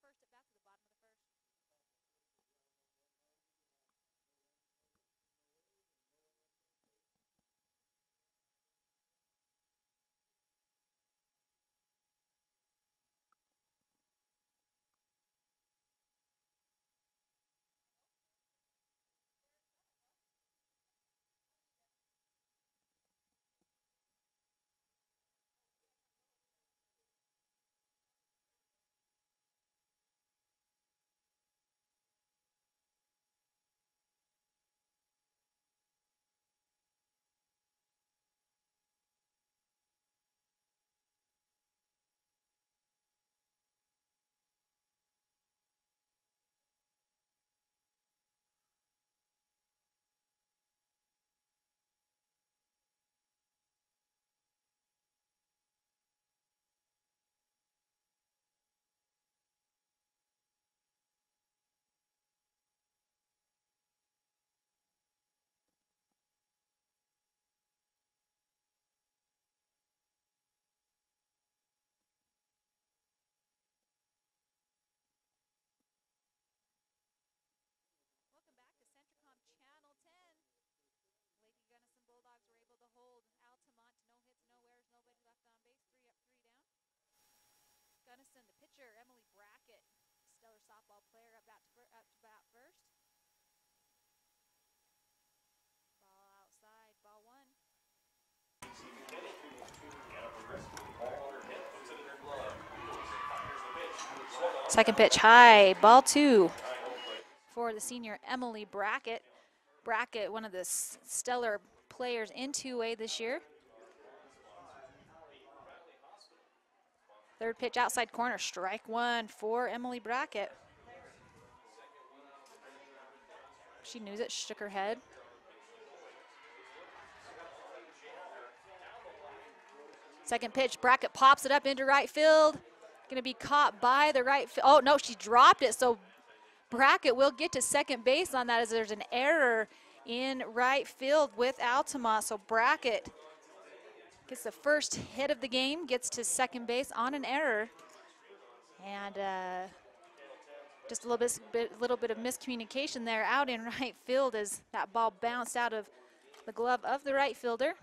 first at bat to the bottom of the first. Welcome back to Centricom Channel 10. Lady Gunnison Bulldogs were able to hold Altamont to no hits, no errors, nobody left on base. 3 up, 3 down. Gunnison, the pitcher, Emily Brackett, stellar softball player, up to bat first. Ball outside, ball 1. Second pitch high, ball 2 for the senior Emily Brackett. Brackett, one of the stellar players in 2A this year. Third pitch outside corner, strike 1 for Emily Brackett. She knew it, shook her head. Second pitch, Brackett pops it up into right field. Gonna be caught by the right field. Oh no, she dropped it, so Brackett will get to second base on that as there's an error in right field with Altamont. So Brackett gets the first hit of the game, gets to second base on an error. And just a little bit of miscommunication there out in right field as that ball bounced out of the glove of the right fielder.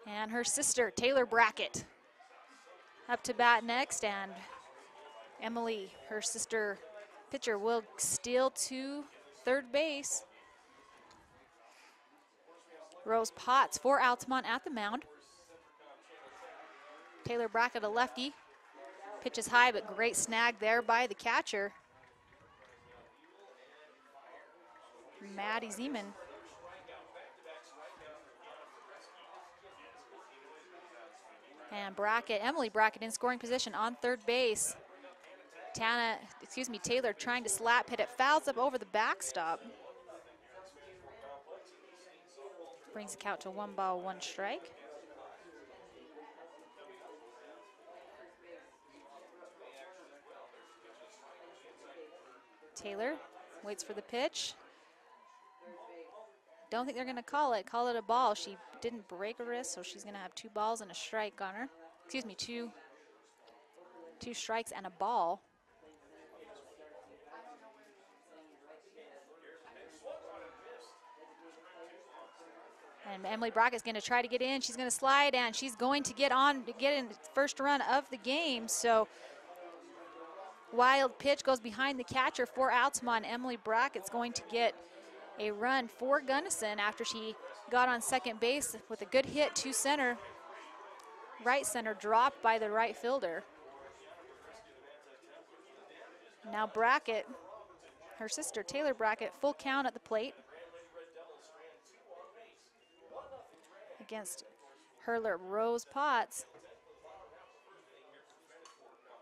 And her sister, Taylor Brackett, up to bat next, and Emily, her sister pitcher, will steal to third base. Rose Potts for Altamont at the mound. Taylor Brackett, a lefty, pitches high, but great snag there by the catcher, Maddie Zeman. And Emily Brackett in scoring position on third base. Taylor trying to slap hit it, fouls up over the backstop. Brings the count to 1 ball, 1 strike. Taylor waits for the pitch. Don't think they're gonna call it a ball. She didn't break a wrist, so she's gonna have 2 balls and a strike on her. Excuse me, two strikes and a ball. And Emily Brackett's gonna try to get in. She's gonna slide, and she's going to get in first run of the game. So wild pitch goes behind the catcher for Altamont. Emily Brackett's going to get a run for Gunnison after she got on second base with a good hit to center. Right center dropped by the right fielder. Now Brackett, her sister Taylor Brackett, full count at the plate against hurler Rose Potts.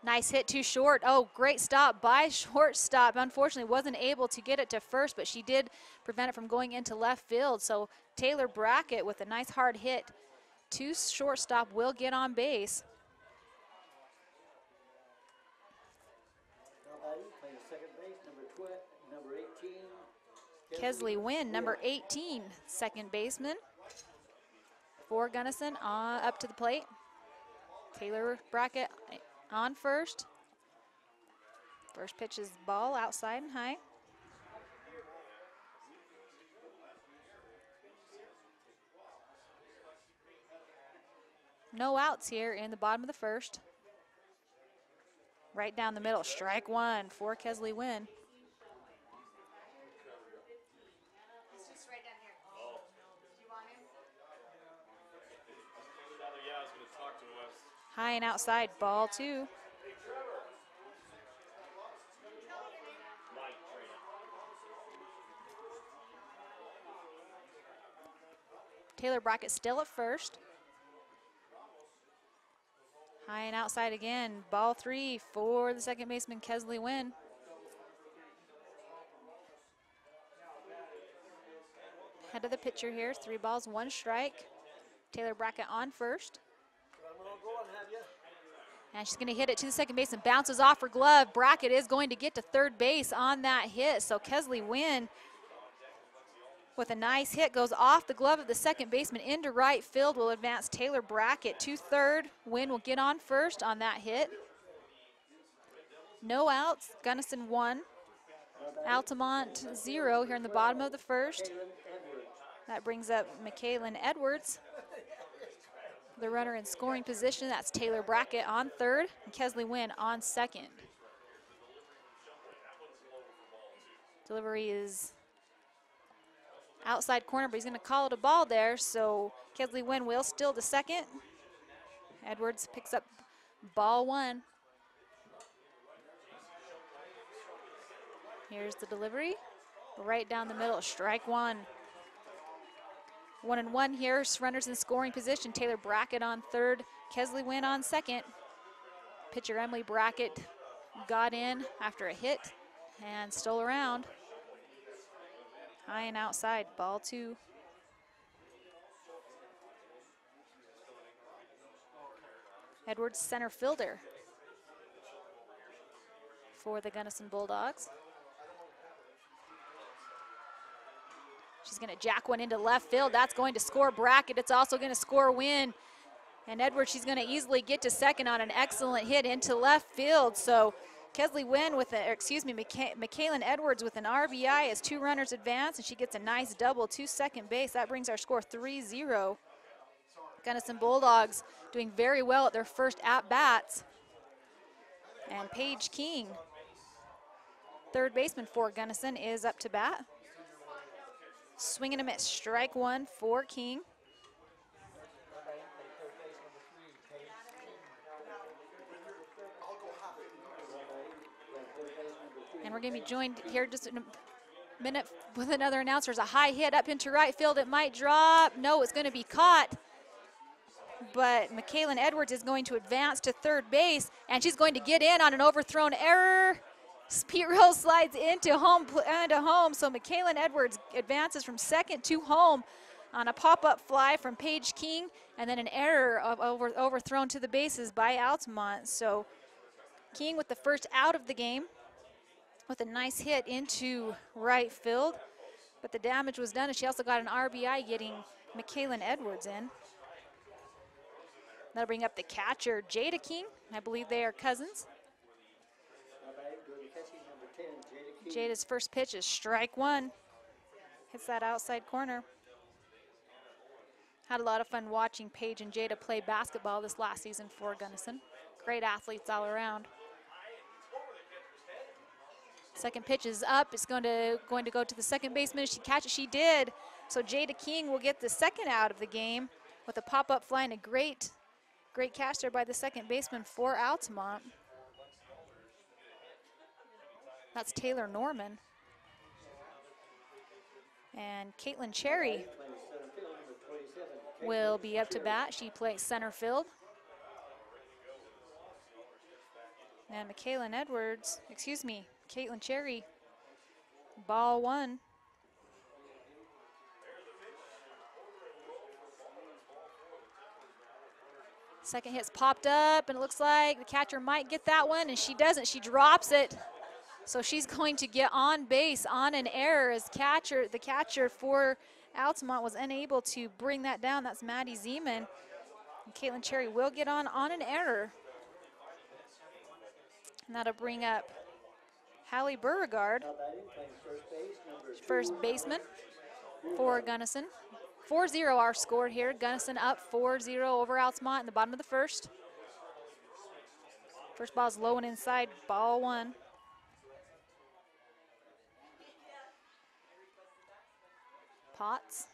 Nice hit too short. Oh, great stop by shortstop. Unfortunately, wasn't able to get it to first, but she did prevent it from going into left field. So Taylor Brackett with a nice hard hit to shortstop will get on base. Kesley Wynn, number 18, second baseman for Gunnison, up to the plate. Taylor Brackett on first. First pitch is ball outside and high. No outs here in the bottom of the first. Right down the middle, strike one for Cassidy Wynn. High and outside, ball two. Taylor Brackett still at first. High and outside again, ball three for the second baseman, Cassidy Wynn. Head of the pitcher here, 3 balls, 1 strike. Taylor Brackett on first. And she's gonna hit it to the second baseman, bounces off her glove. Brackett is going to get to third base on that hit, so Cassidy Wynn with a nice hit goes off the glove of the second baseman into right field, will advance Taylor Brackett to third. Wynn will get on first on that hit. No outs, Gunnison 1, Altamont 0 here in the bottom of the first. That brings up McKaylin Edwards, the runner in scoring position. That's Taylor Brackett on third and Cassidy Wynn on second. Delivery is outside corner, but he's going to call it a ball there, so Cassidy Wynn will still to second. Edwards picks up ball 1. Here's the delivery, right down the middle, strike 1. 1-1 here, runners in scoring position. Taylor Brackett on third, Cassidy Wynn on second. Pitcher Emily Brackett got in after a hit and stole around. High and outside, ball 2. Edwards, center fielder for the Gunnison Bulldogs. She's going to jack one into left field. That's going to score Brackett. It's also going to score Wynn. And Edwards, she's going to easily get to second on an excellent hit into left field. So Cassidy Wynn with McKaylin Edwards with an RBI as 2 runners advance, and she gets a nice double to second base. That brings our score 3-0. Gunnison Bulldogs doing very well at their first at-bats. And Paige King, third baseman for Gunnison, is up to bat. Swinging a miss, strike 1 for King. And we're going to be joined here just in a minute with another announcer. There's a high hit up into right field. It might drop. No, it's going to be caught. But McKaylin Edwards is going to advance to third base, and she's going to get in on an overthrown error. Pete Rose slides into home, so McKaylin Edwards advances from second to home on a pop-up fly from Paige King, and then an error of overthrown to the bases by Altamont. So King with the first out of the game with a nice hit into right field, but the damage was done, and she also got an RBI getting McKaylin Edwards in. That'll bring up the catcher, Jada King. I believe they are cousins. Jada's first pitch is strike 1. Hits that outside corner. Had a lot of fun watching Paige and Jada play basketball this last season for Gunnison. Great athletes all around. Second pitch is up. It's going to go to the second baseman. She catches. She did. So Jada King will get the second out of the game with a pop-up fly and a great catch there by the second baseman for Altamont. That's Taylor Norman. And Caitlin Cherry will be up to bat. She plays center field. And Caitlin Cherry, ball 1. Second hit's popped up, and it looks like the catcher might get that one, and she doesn't. She drops it. So she's going to get on base on an error as the catcher for Altamont was unable to bring that down. That's Maddie Zeman. And Caitlin Cherry will get on an error. And that'll bring up Hallie Beauregard, first baseman for Gunnison. 4-0 our score here. Gunnison up 4-0 over Altamont in the bottom of the first. First ball's low and inside, ball one. Potts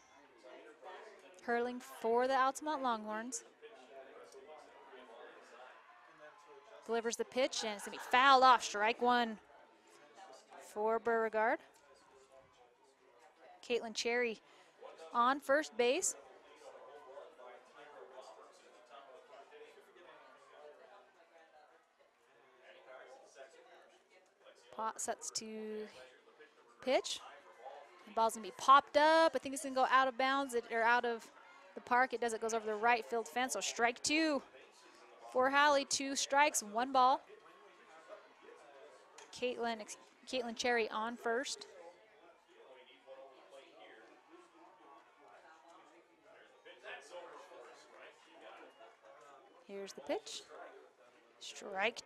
hurling for the Altamont Longhorns. Delivers the pitch, and it's going to be fouled off. Strike one for Beauregard. Caitlin Cherry on first base. Pot sets to pitch. The ball's going to be popped up. I think it's going to go out of bounds or out of the park. It does. It goes over the right field fence. So strike two for Hallie. 2 strikes, 1 ball. Caitlin Cherry on first. Here's the pitch. Strike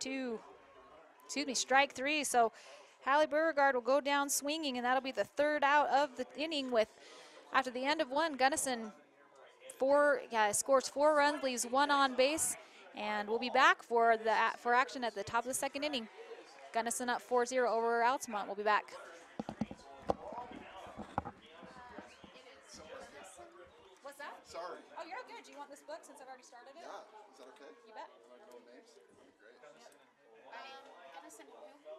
three. So Hallie Beauregard will go down swinging, and that'll be the 3rd out of the inning. With after the end of one, Gunnison scores 4 runs, leaves 1 on base, and we'll be back for action at the top of the 2nd inning. Gunnison up 4-0 over Altamont. We'll be back. What's that? Sorry. Oh, you're good. Do you want this book since I've already started it? Yeah. Is that okay? You bet. Am I going names? That'd be great. Gunnison who?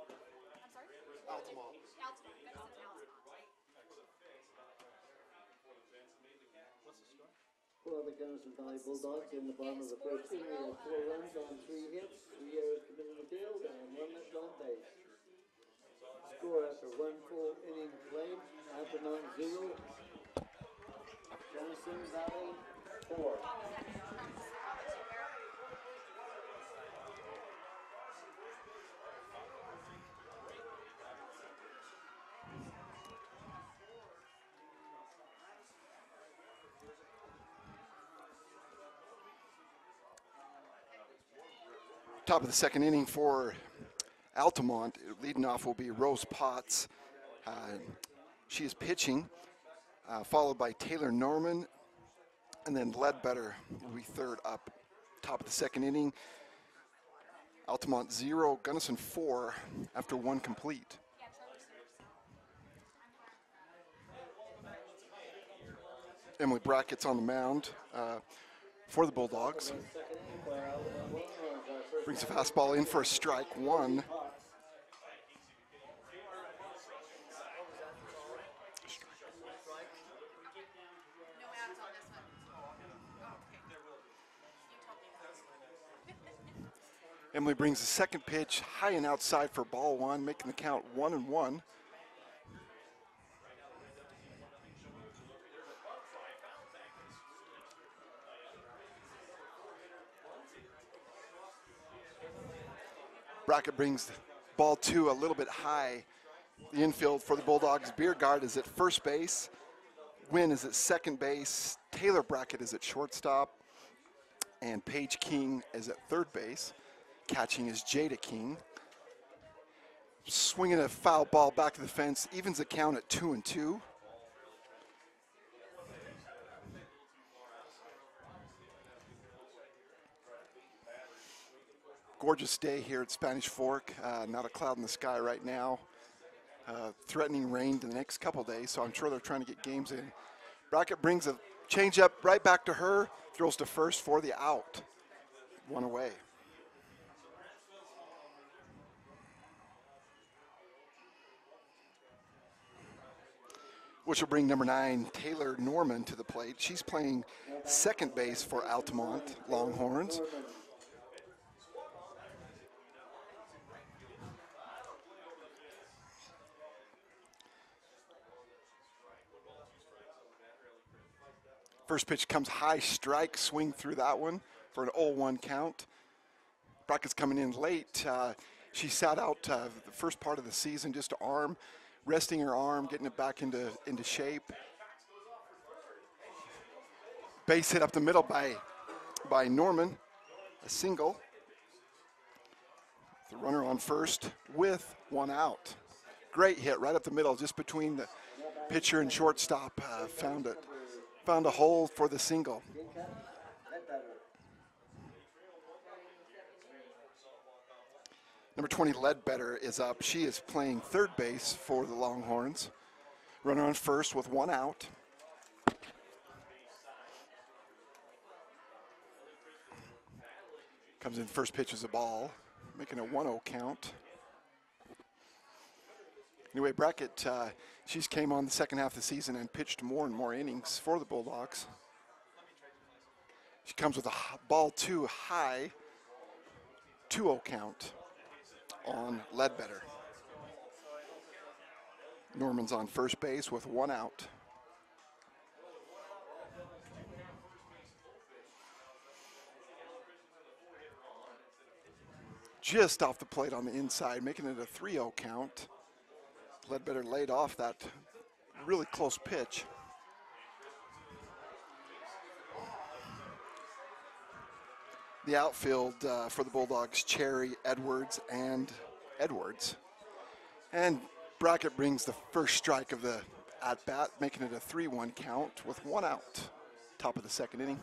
I'm sorry? Altamont. Gunnison Altamont. For the Gunnison Valley Bulldogs in the bottom of the first inning, we have 4 runs on 3 hits, 3 errors committed in the field, and 1 that's on base. Score after 1 full inning played, Altamont 0, Gunnison Valley 4. Top of the 2nd inning for Altamont. Leading off will be Rose Potts. She is pitching, followed by Taylor Norman, and then Ledbetter will be 3rd up. Top of the 2nd inning, Altamont 0, Gunnison 4 after 1 complete. Emily Brackett's on the mound for the Bulldogs. Brings a fastball in for a strike 1. Emily brings the 2nd pitch high and outside for ball 1, making the count 1-1. Brackett brings ball 2 a little bit high. The infield for the Bulldogs, Beauregard is at first base. Wynn is at 2nd base. Taylor Brackett is at shortstop. And Paige King is at 3rd base. Catching is Jada King. Swinging a foul ball back to the fence, evens the count at 2-2. Gorgeous day here at Spanish Fork. Not a cloud in the sky right now. Threatening rain the next couple days, so I'm sure they're trying to get games in. Brackett brings a changeup right back to her, throws to first for the out. 1 away. Which will bring number 9, Taylor Norman, to the plate. She's playing 2nd base for Altamont Longhorns. First pitch comes high, strike, swing through that one for an 0-1 count. Brackett's coming in late. She sat out the first part of the season, just arm, resting her arm, getting it back into shape. Base hit up the middle by by Norman, a single. The runner on first with one out. Great hit right up the middle, just between the pitcher and shortstop. Found a hole for the single. Number 20, Ledbetter, is up. She is playing third base for the Longhorns. Runner on first with one out. Comes in first pitch as a ball, making a 1-0 count. Anyway, Brackett, she's came on the second half of the season and pitched more and more innings for the Bulldogs. She comes with a ball too high, 2-0 count on Ledbetter. Norman's on first base with one out. Just off the plate on the inside, making it a 3-0 count. Ledbetter laid off that really close pitch. The outfield for the Bulldogs, Cherry, Edwards, and Edwards. And Brackett brings the first strike of the at-bat, making it a 3-1 count with one out, top of the second inning.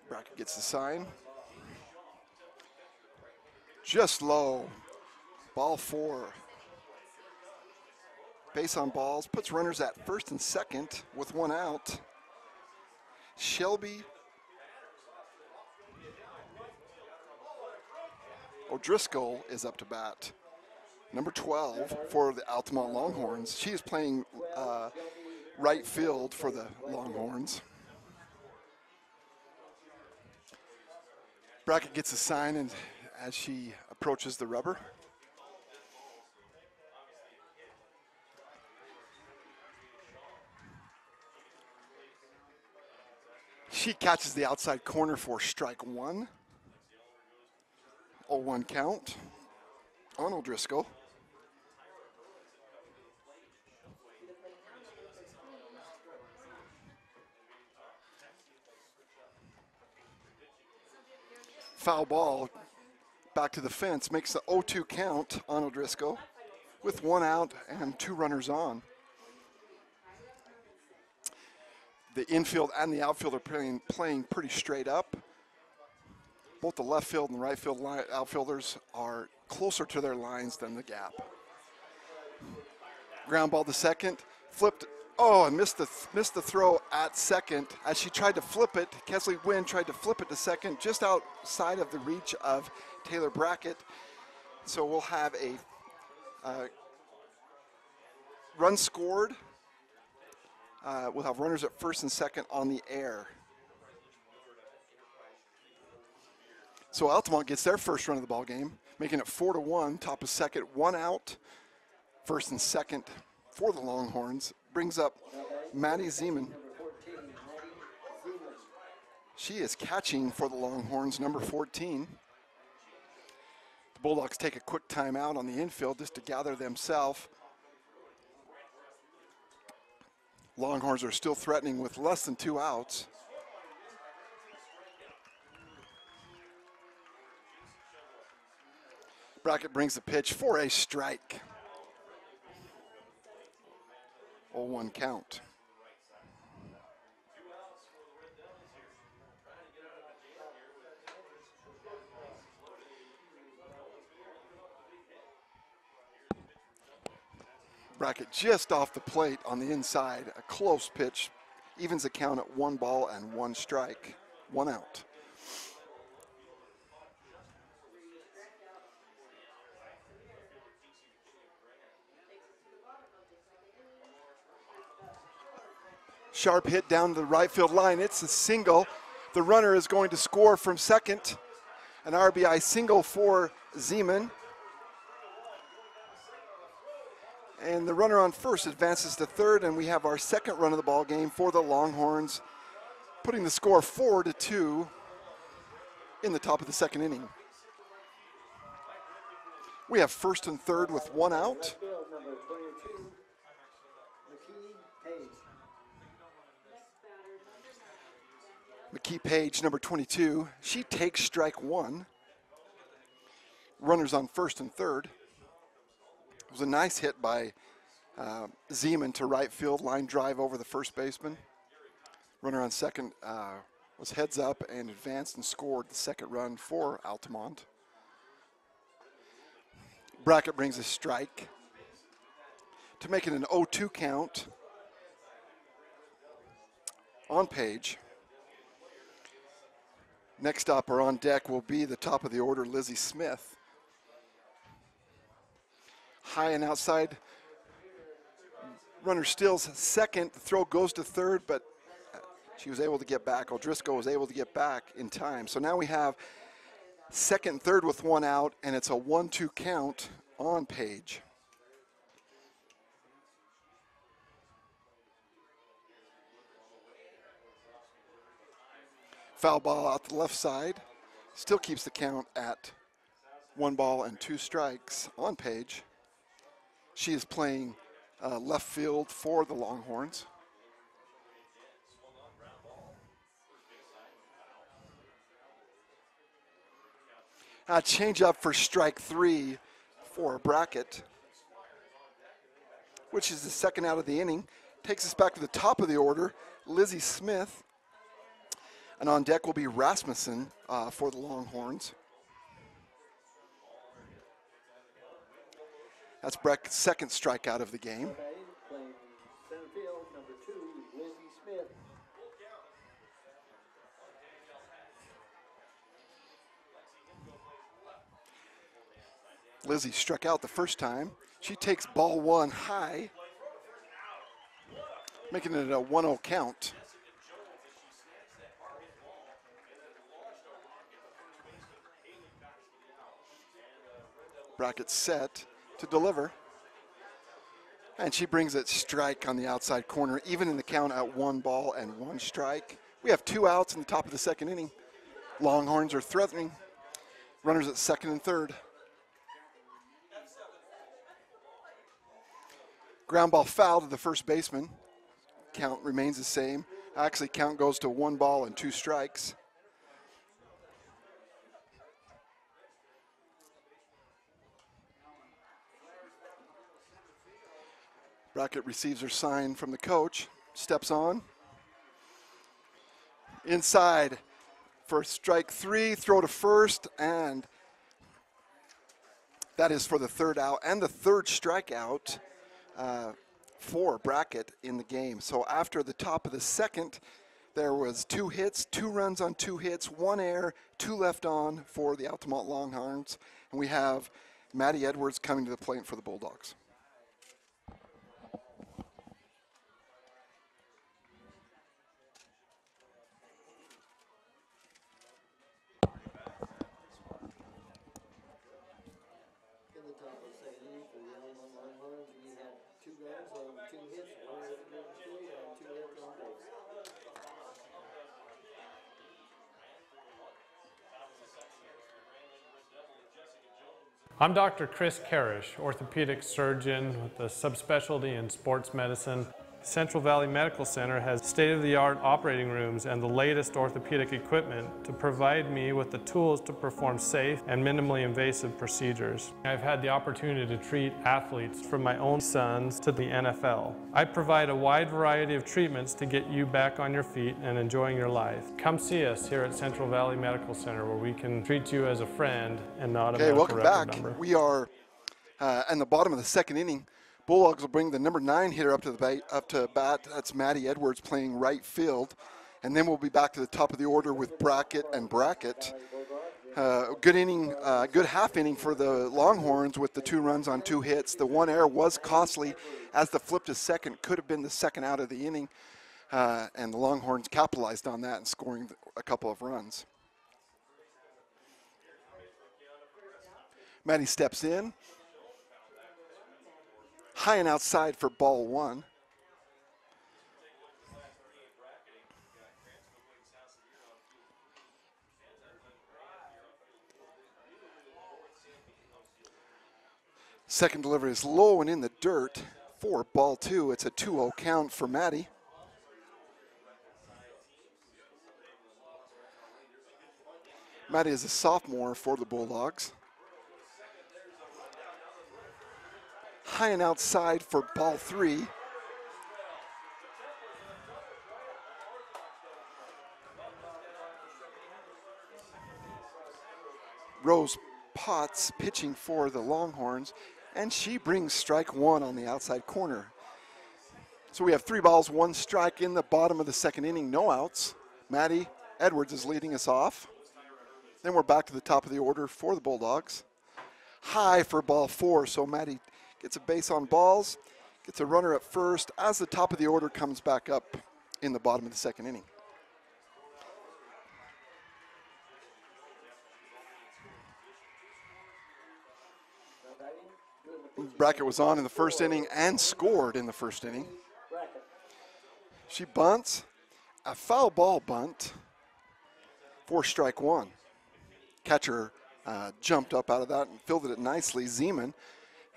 Brackett gets the sign. Just low, ball 4. Base on balls, puts runners at first and second with one out. Shelby O'Driscoll is up to bat. Number 12 for the Altamont Longhorns. She is playing right field for the Longhorns. Brackett gets a sign, and as she approaches the rubber, she catches the outside corner for strike 1. 0-1 count on O'Driscoll. Foul ball back to the fence, makes the 0-2 count on O'Driscoll with one out and 2 runners on. The infield and the outfield are playing pretty straight up. Both the left field and the right field outfielders are closer to their lines than the gap. Ground ball to second, flipped, and missed the throw at second. As she tried to flip it, Kesley Wynn tried to flip it to second, just outside of the reach of Taylor Brackett. So we'll have a run scored. We'll have runners at first and second on the air. So Altamont gets their first run of the ball game, making it 4-1, top of second, one out, first and second for the Longhorns. Brings up Maddie Zeman. She is catching for the Longhorns, number 14. The Bulldogs take a quick timeout on the infield just to gather themselves. Longhorns are still threatening with less than 2 outs. Brackett brings the pitch for a strike. 0-1 count. Brackett just off the plate on the inside, a close pitch, evens the count at 1 ball and 1 strike, 1 out. Sharp hit down the right field line. It's a single. The runner is going to score from second. An RBI single for Zeman. And the runner on first advances to third, and we have our second run of the ball game for the Longhorns, putting the score 4-2 in the top of the second inning. We have first and third with 1 out. Number 22, McKee Hayes. Page, number 22, she takes strike one. Runners on first and third. It was a nice hit by Zeman to right field, line drive over the first baseman. Runner on second was heads up and advanced and scored the second run for Altamont. Brackett brings a strike to make it an 0-2 count on Page. Next up or on deck will be the top of the order, Lizzie Smith. High and outside. Runner steals second. The throw goes to third, but she was able to get back. O'Driscoll was able to get back in time. So now we have second and third with one out, and it's a 1-2 count on Page. Foul ball out the left side. Still keeps the count at 1 ball and 2 strikes on Page. She is playing left field for the Longhorns. Change up for strike 3 for Brackett, which is the second out of the inning. Takes us back to the top of the order, Lizzie Smith. And on deck will be Rasmussen for the Longhorns. That's Brackett's second strikeout of the game. Playing center field, number 2, Lizzie Smith. Lizzie struck out the first time. She takes ball 1 high, making it a 1-0 count. Brackett set to deliver. And she brings it strike on the outside corner, even in the count at 1 ball and 1 strike. We have 2 outs in the top of the second inning. Longhorns are threatening. Runners at second and third. Ground ball foul to the first baseman. Count remains the same. Actually, count goes to 1 ball and 2 strikes. Brackett receives her sign from the coach, steps on. Inside for strike 3, throw to first, and that is for the third out and the third strikeout for Brackett in the game. So after the top of the second, there was 2 hits, 2 runs on 2 hits, 1 error, 2 left on for the Altamont Longhorns. And we have Maddie Edwards coming to the plate for the Bulldogs. I'm Dr. Chris Karish, orthopedic surgeon with a subspecialty in sports medicine. Central Valley Medical Center has state-of-the-art operating rooms and the latest orthopedic equipment to provide me with the tools to perform safe and minimally invasive procedures. I've had the opportunity to treat athletes from my own sons to the NFL. I provide a wide variety of treatments to get you back on your feet and enjoying your life. Come see us here at Central Valley Medical Center where we can treat you as a friend and not a medical record number. Okay, welcome back. We are in the bottom of the second inning. Bulldogs will bring the number 9 hitter up to bat. That's Maddie Edwards playing right field. And then we'll be back to the top of the order with Brackett and Brackett. Good inning, good half inning for the Longhorns with the 2 runs on 2 hits. The 1 error was costly as the flip to second could have been the second out of the inning. And the Longhorns capitalized on that and scoring a couple of runs. Maddie steps in. High and outside for ball 1. Second delivery is low and in the dirt for ball 2. It's a 2-0 count for Maddie. Maddie is a sophomore for the Bulldogs. High and outside for ball 3. Rose Potts pitching for the Longhorns, and she brings strike 1 on the outside corner. So we have 3 balls, 1 strike in the bottom of the second inning, no outs. Maddie Edwards is leading us off. Then we're back to the top of the order for the Bulldogs. High for ball 4, so Maddie gets a base on balls, gets a runner at first as the top of the order comes back up in the bottom of the second inning. Brackett was on in the first inning and scored in the first inning. She bunts, a foul ball bunt for strike 1. Catcher jumped up out of that and fielded it nicely, Zeman,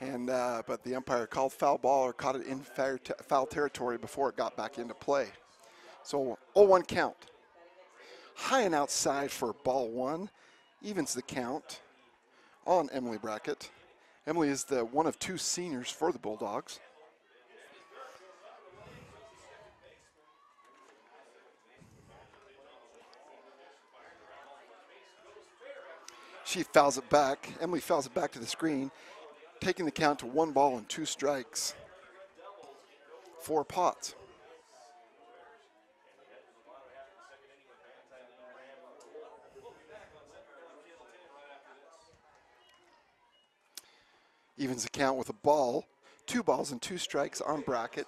and but the umpire called foul ball or caught it in foul territory before it got back into play. So 0-1 count. High and outside for ball 1, evens the count on Emily Brackett. Emily is the one of 2 seniors for the Bulldogs. She fouls it back. Emily fouls it back to the screen, taking the count to 1 ball and 2 strikes for Potts. Evens the count with a ball, 2 balls and 2 strikes on Brackett.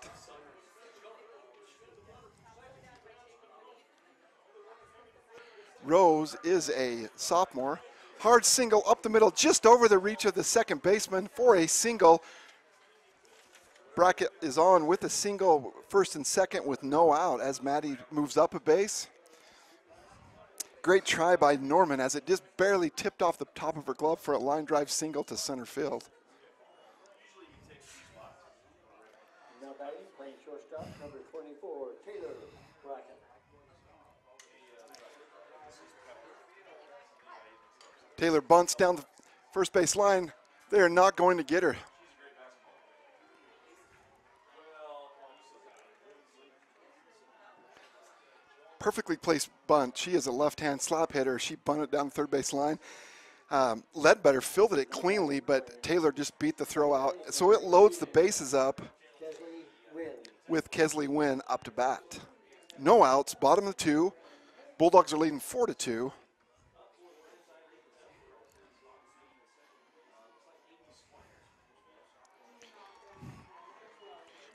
Rose is a sophomore. Hard single up the middle, just over the reach of the second baseman for a single. Brackett is on with a single, first and second with no out as Maddie moves up a base. Great try by Norman as it just barely tipped off the top of her glove for a line drive single to center field. Now batting, playing shortstop, number 24, Taylor Brackett. Taylor bunts down the first base line. They are not going to get her. Perfectly placed bunt. She is a left-hand slap hitter. She bunted down the third base line. Ledbetter fielded it cleanly, but Taylor just beat the throw out. So it loads the bases up with Kesley Wynn up to bat. No outs, bottom of 2. Bulldogs are leading 4-2.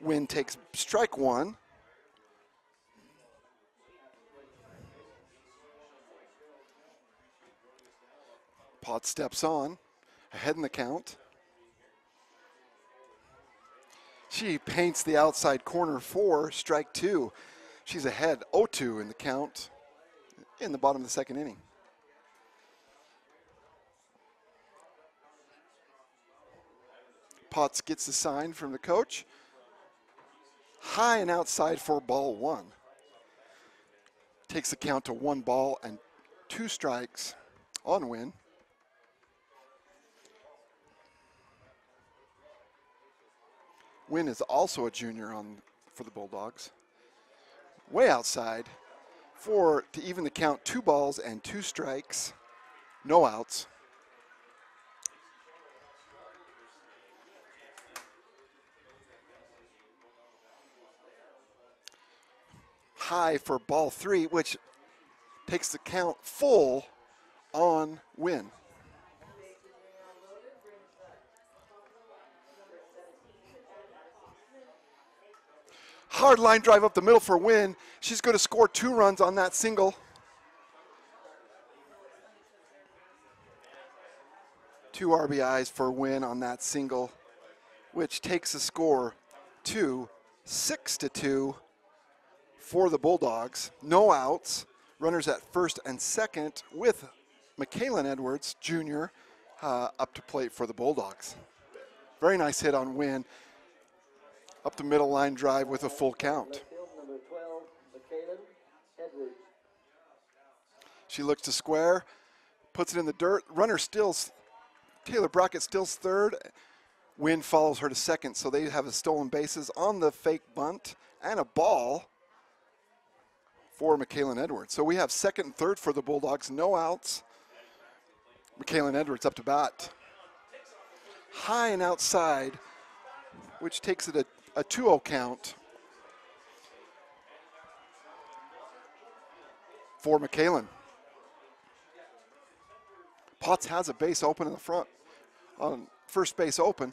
Wynn takes strike 1. Potts steps on, ahead in the count. She paints the outside corner for strike 2. She's ahead 0-2 in the count in the bottom of the second inning. Potts gets the sign from the coach. High and outside for ball 1. Takes the count to 1 ball and 2 strikes on Wynn. Wynn is also a junior for the Bulldogs. Way outside to even the count, 2 balls and 2 strikes, no outs. High for ball 3, which takes the count full on Wynn. Hard line drive up the middle for Wynn. She's going to score 2 runs on that single. 2 RBIs for Wynn on that single, which takes the score to 6-2 for the Bulldogs. No outs. Runners at first and second with Michaelan Edwards, Jr., up to plate for the Bulldogs. Very nice hit on Wynn. Up the middle line drive with a full count. Number 12, Michaelan Edwards. She looks to square, puts it in the dirt. Runner stills, Taylor Brackett stills third. Wynn follows her to second, so they have a stolen bases on the fake bunt and a ball for McKaylin Edwards. So we have second and third for the Bulldogs, no outs. McKaylin Edwards up to bat. High and outside, which takes it a 2-0 count for McKaylin. Potts has a base open in the front, on first base open.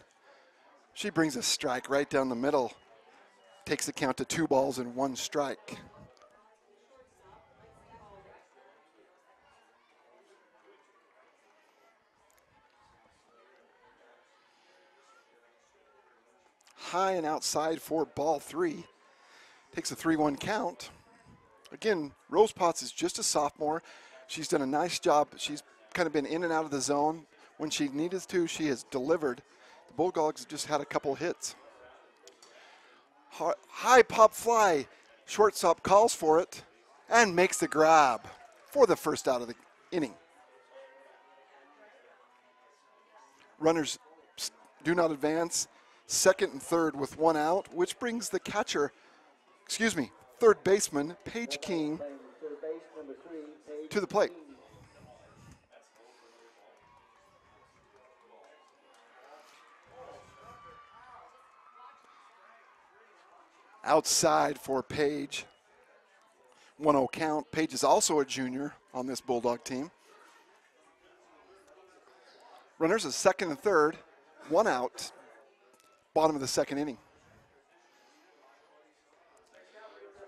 She brings a strike right down the middle, takes the count to 2 balls and 1 strike. High and outside for ball 3. Takes a 3-1 count. Again, Rose Potts is just a sophomore. She's done a nice job. She's kind of been in and out of the zone. When she needed to, she has delivered. The Bulldogs just had a couple hits. High pop fly. Shortstop calls for it and makes the grab for the first out of the inning. Runners do not advance. Second and third with 1 out, which brings the third baseman, Paige King, to the plate. Outside for Paige. 1-0 count. Paige is also a junior on this Bulldog team. Runners is second and third, 1 out. Bottom of the second inning.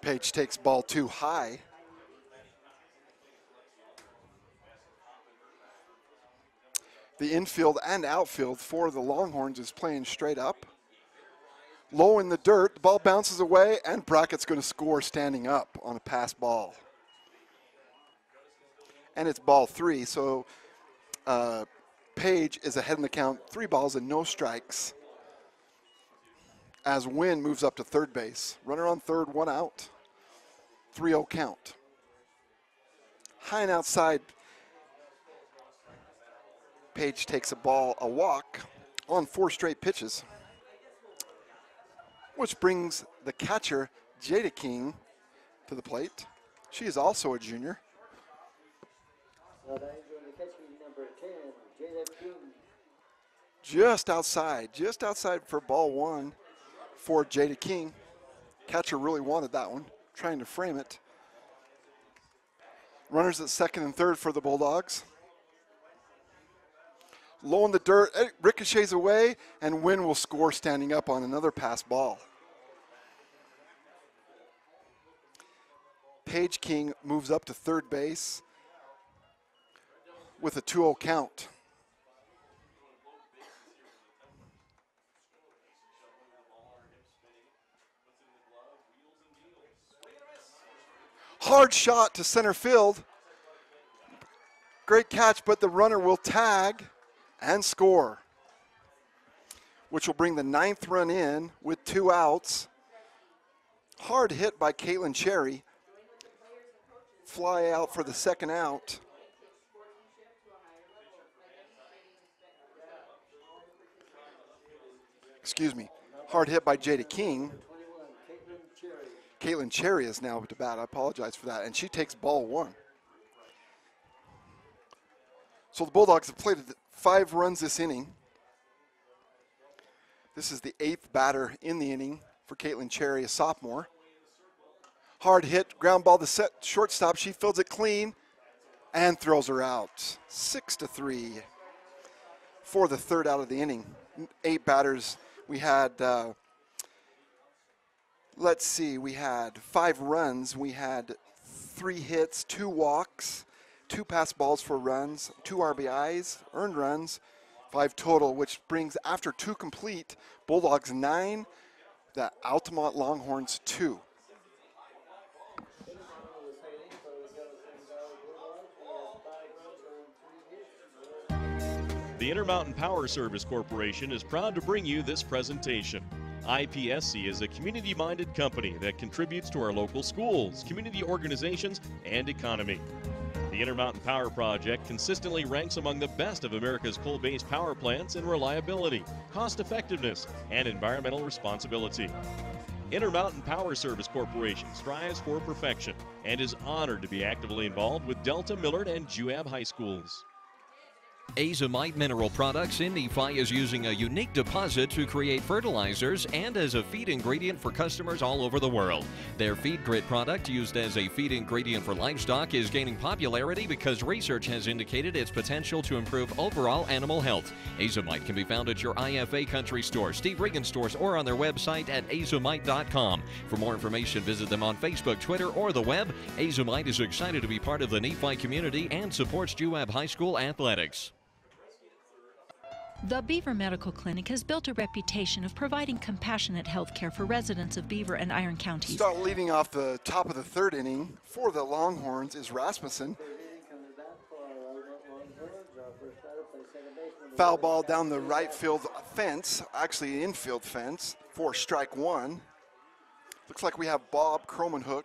Paige takes ball 2 high. The infield and outfield for the Longhorns is playing straight up. Low in the dirt, the ball bounces away, and Brackett's going to score standing up on a pass ball. And it's ball 3, so Paige is ahead in the count, 3 balls and no strikes, as Wynn moves up to third base. Runner on third, 1 out, 3-0 count. High and outside, Paige takes a walk on 4 straight pitches, which brings the catcher, Jada King, to the plate. She is also a junior. Just outside for ball 1 for Jada King. Catcher really wanted that one, trying to frame it. Runners at second and third for the Bulldogs. Low in the dirt, it ricochets away, and Wynn will score standing up on another pass ball. Paige King moves up to third base with a 2-0 count. Hard shot to center field. Great catch, but the runner will tag and score, which will bring the 9th run in with 2 outs. Hard hit by Caitlin Cherry. Fly out for the second out. Hard hit by Jada King. Caitlin Cherry is now to bat. I apologize for that. And she takes ball 1. So the Bulldogs have played 5 runs this inning. This is the 8th batter in the inning for Caitlin Cherry, a sophomore. Hard hit, ground ball to set shortstop. She fields it clean and throws her out. 6-3 for the 3rd out of the inning. 8 batters. We had, we had 5 runs. We had 3 hits, 2 walks, 2 pass balls for runs, 2 RBIs, earned runs, 5 total, which brings, after 2 complete, Bulldogs 9, the Altamont Longhorns 2. The Intermountain Power Service Corporation is proud to bring you this presentation. IPSC is a community-minded company that contributes to our local schools, community organizations, and economy. The The Intermountain Power Project consistently ranks among the best of America's coal-based power plants in reliability, cost-effectiveness, and environmental responsibility. Intermountain Power Service Corporation strives for perfection and is honored to be actively involved with Delta, Millard, and Juab High Schools. Azomite Mineral Products in Nephi is using a unique deposit to create fertilizers and as a feed ingredient for customers all over the world. Their Feed Grit product, used as a feed ingredient for livestock, is gaining popularity because research has indicated its potential to improve overall animal health. Azomite can be found at your IFA Country Store, Steve Regan stores, or on their website at azomite.com. For more information, visit them on Facebook, Twitter, or the web. Azomite is excited to be part of the Nephi community and supports Juab High School athletics. The Beaver Medical Clinic has built a reputation of providing compassionate health care for residents of Beaver and Iron counties. Start leading off the top of the third inning for the Longhorns is Rasmussen. Foul ball down the right field fence, actually infield fence, for strike one. Looks like we have Bob Cromanhook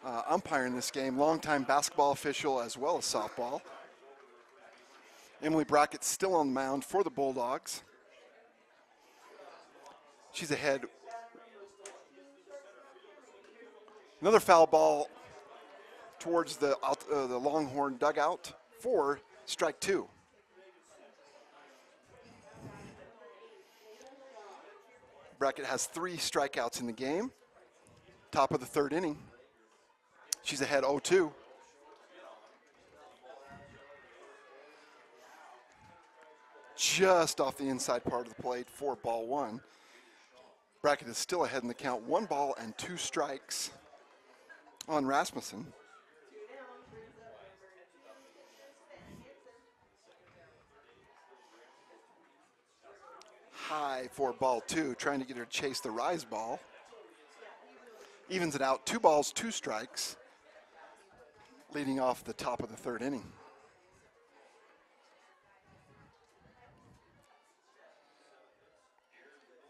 umpiring this game, longtime basketball official as well as softball. Emily Brackett still on the mound for the Bulldogs. She's ahead. Another foul ball towards the Longhorn dugout for strike two. Brackett has 3 strikeouts in the game. Top of the third inning. She's ahead 0-2. Just off the inside part of the plate for ball one. Brackett is still ahead in the count. 1 ball and 2 strikes on Rasmussen. High for ball 2, trying to get her to chase the rise ball. Evens it out, 2 balls, 2 strikes, leading off the top of the third inning.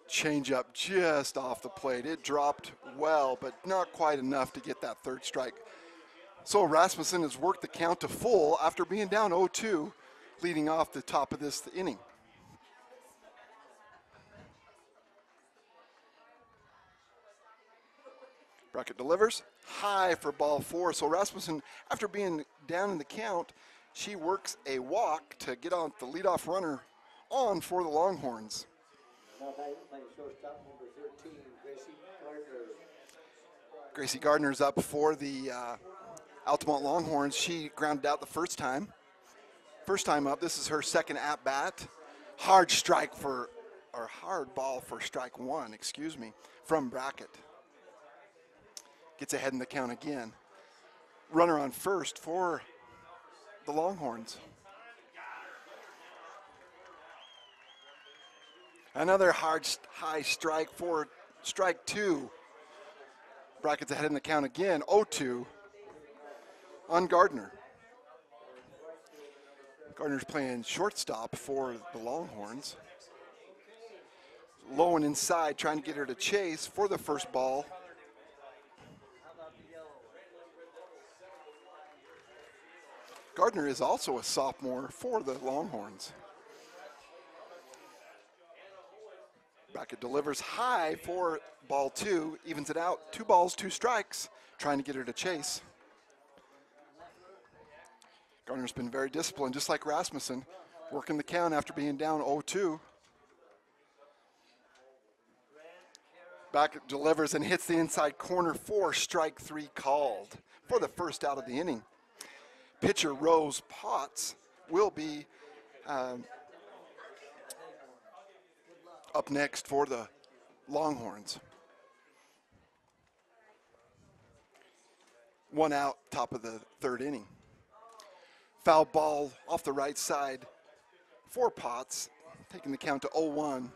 Change up just off the plate. It dropped well, but not quite enough to get that third strike. So Rasmussen has worked the count to full after being down 0-2, leading off the top of this inning. Brackett delivers high for ball 4. So Rasmussen, after being down in the count, she works a walk to get on the leadoff runner on for the Longhorns. Gracie Gardner's up for the Altamont Longhorns. She grounded out the first time. First time up, this is her second at bat. Hard ball for strike one, from Brackett. Gets ahead in the count again. Runner on first for the Longhorns. Another high strike for strike two. Brackett's ahead in the count again, 0-2 on Gardner. Gardner's playing shortstop for the Longhorns. Low and inside, trying to get her to chase for the first ball. Gardner is also a sophomore for the Longhorns. Brackett delivers high for ball 2, evens it out, 2 balls, 2 strikes, trying to get her to chase. Gardner's been very disciplined, just like Rasmussen, working the count after being down 0-2. Brackett delivers and hits the inside corner for strike 3 called for the first out of the inning. Pitcher Rose Potts will be up next for the Longhorns. 1 out, top of the third inning. Foul ball off the right side for Potts, taking the count to 0-1.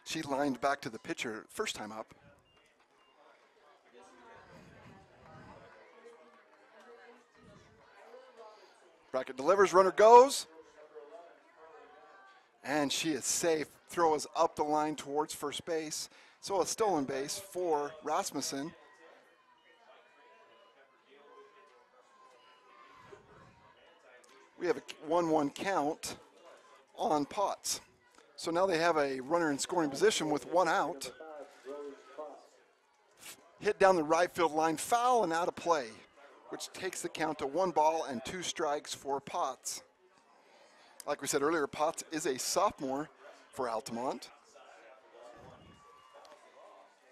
She lined back to the pitcher first time up. Brackett delivers, runner goes. And she is safe. Throw is up the line towards first base. So a stolen base for Rasmussen. we have a 1-1 count on Potts. So now they have a runner in scoring position with 1 out. Hit down the right field line, foul and out of play, which takes the count to 1 ball and 2 strikes for Potts. Like we said earlier, Potts is a sophomore for Altamont.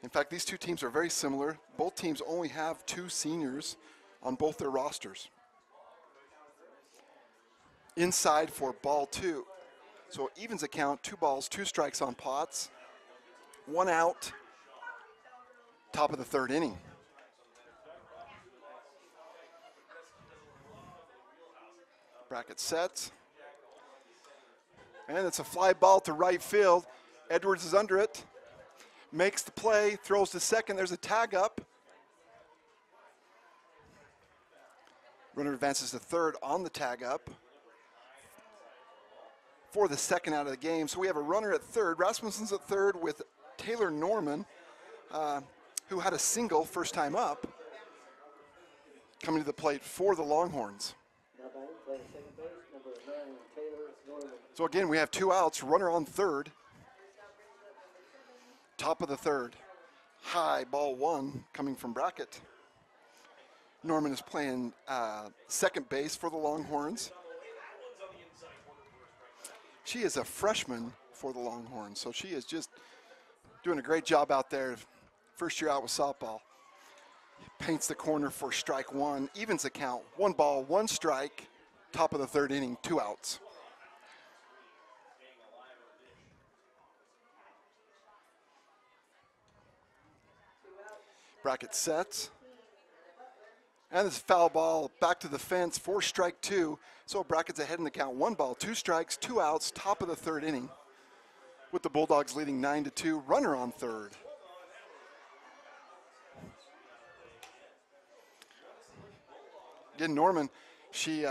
In fact, these two teams are very similar. Both teams only have 2 seniors on both their rosters. Inside for ball 2. So it evens the count, 2 balls, 2 strikes on Potts. 1 out, top of the 3rd inning. Brackett sets. And it's a fly ball to right field. Edwards is under it. Makes the play, throws to second. There's a tag up. Runner advances to third on the tag up for the 2nd out of the game. So we have a runner at third. Rasmussen's at third with Taylor Norman, who had a single first time up, coming to the plate for the Longhorns. So again, we have 2 outs, runner on third. Top of the 3rd. High ball 1 coming from Brackett. Norman is playing second base for the Longhorns. She is a freshman for the Longhorns, so she is just doing a great job out there. First year out with softball. Paints the corner for strike 1, evens the count. 1 ball, 1 strike, top of the 3rd inning, 2 outs. Brackett sets. And this foul ball back to the fence for strike 2. So Brackett's ahead in the count. 1 ball, 2 strikes, 2 outs, top of the 3rd inning. With the Bulldogs leading 9-2, runner on third. Again, Norman, she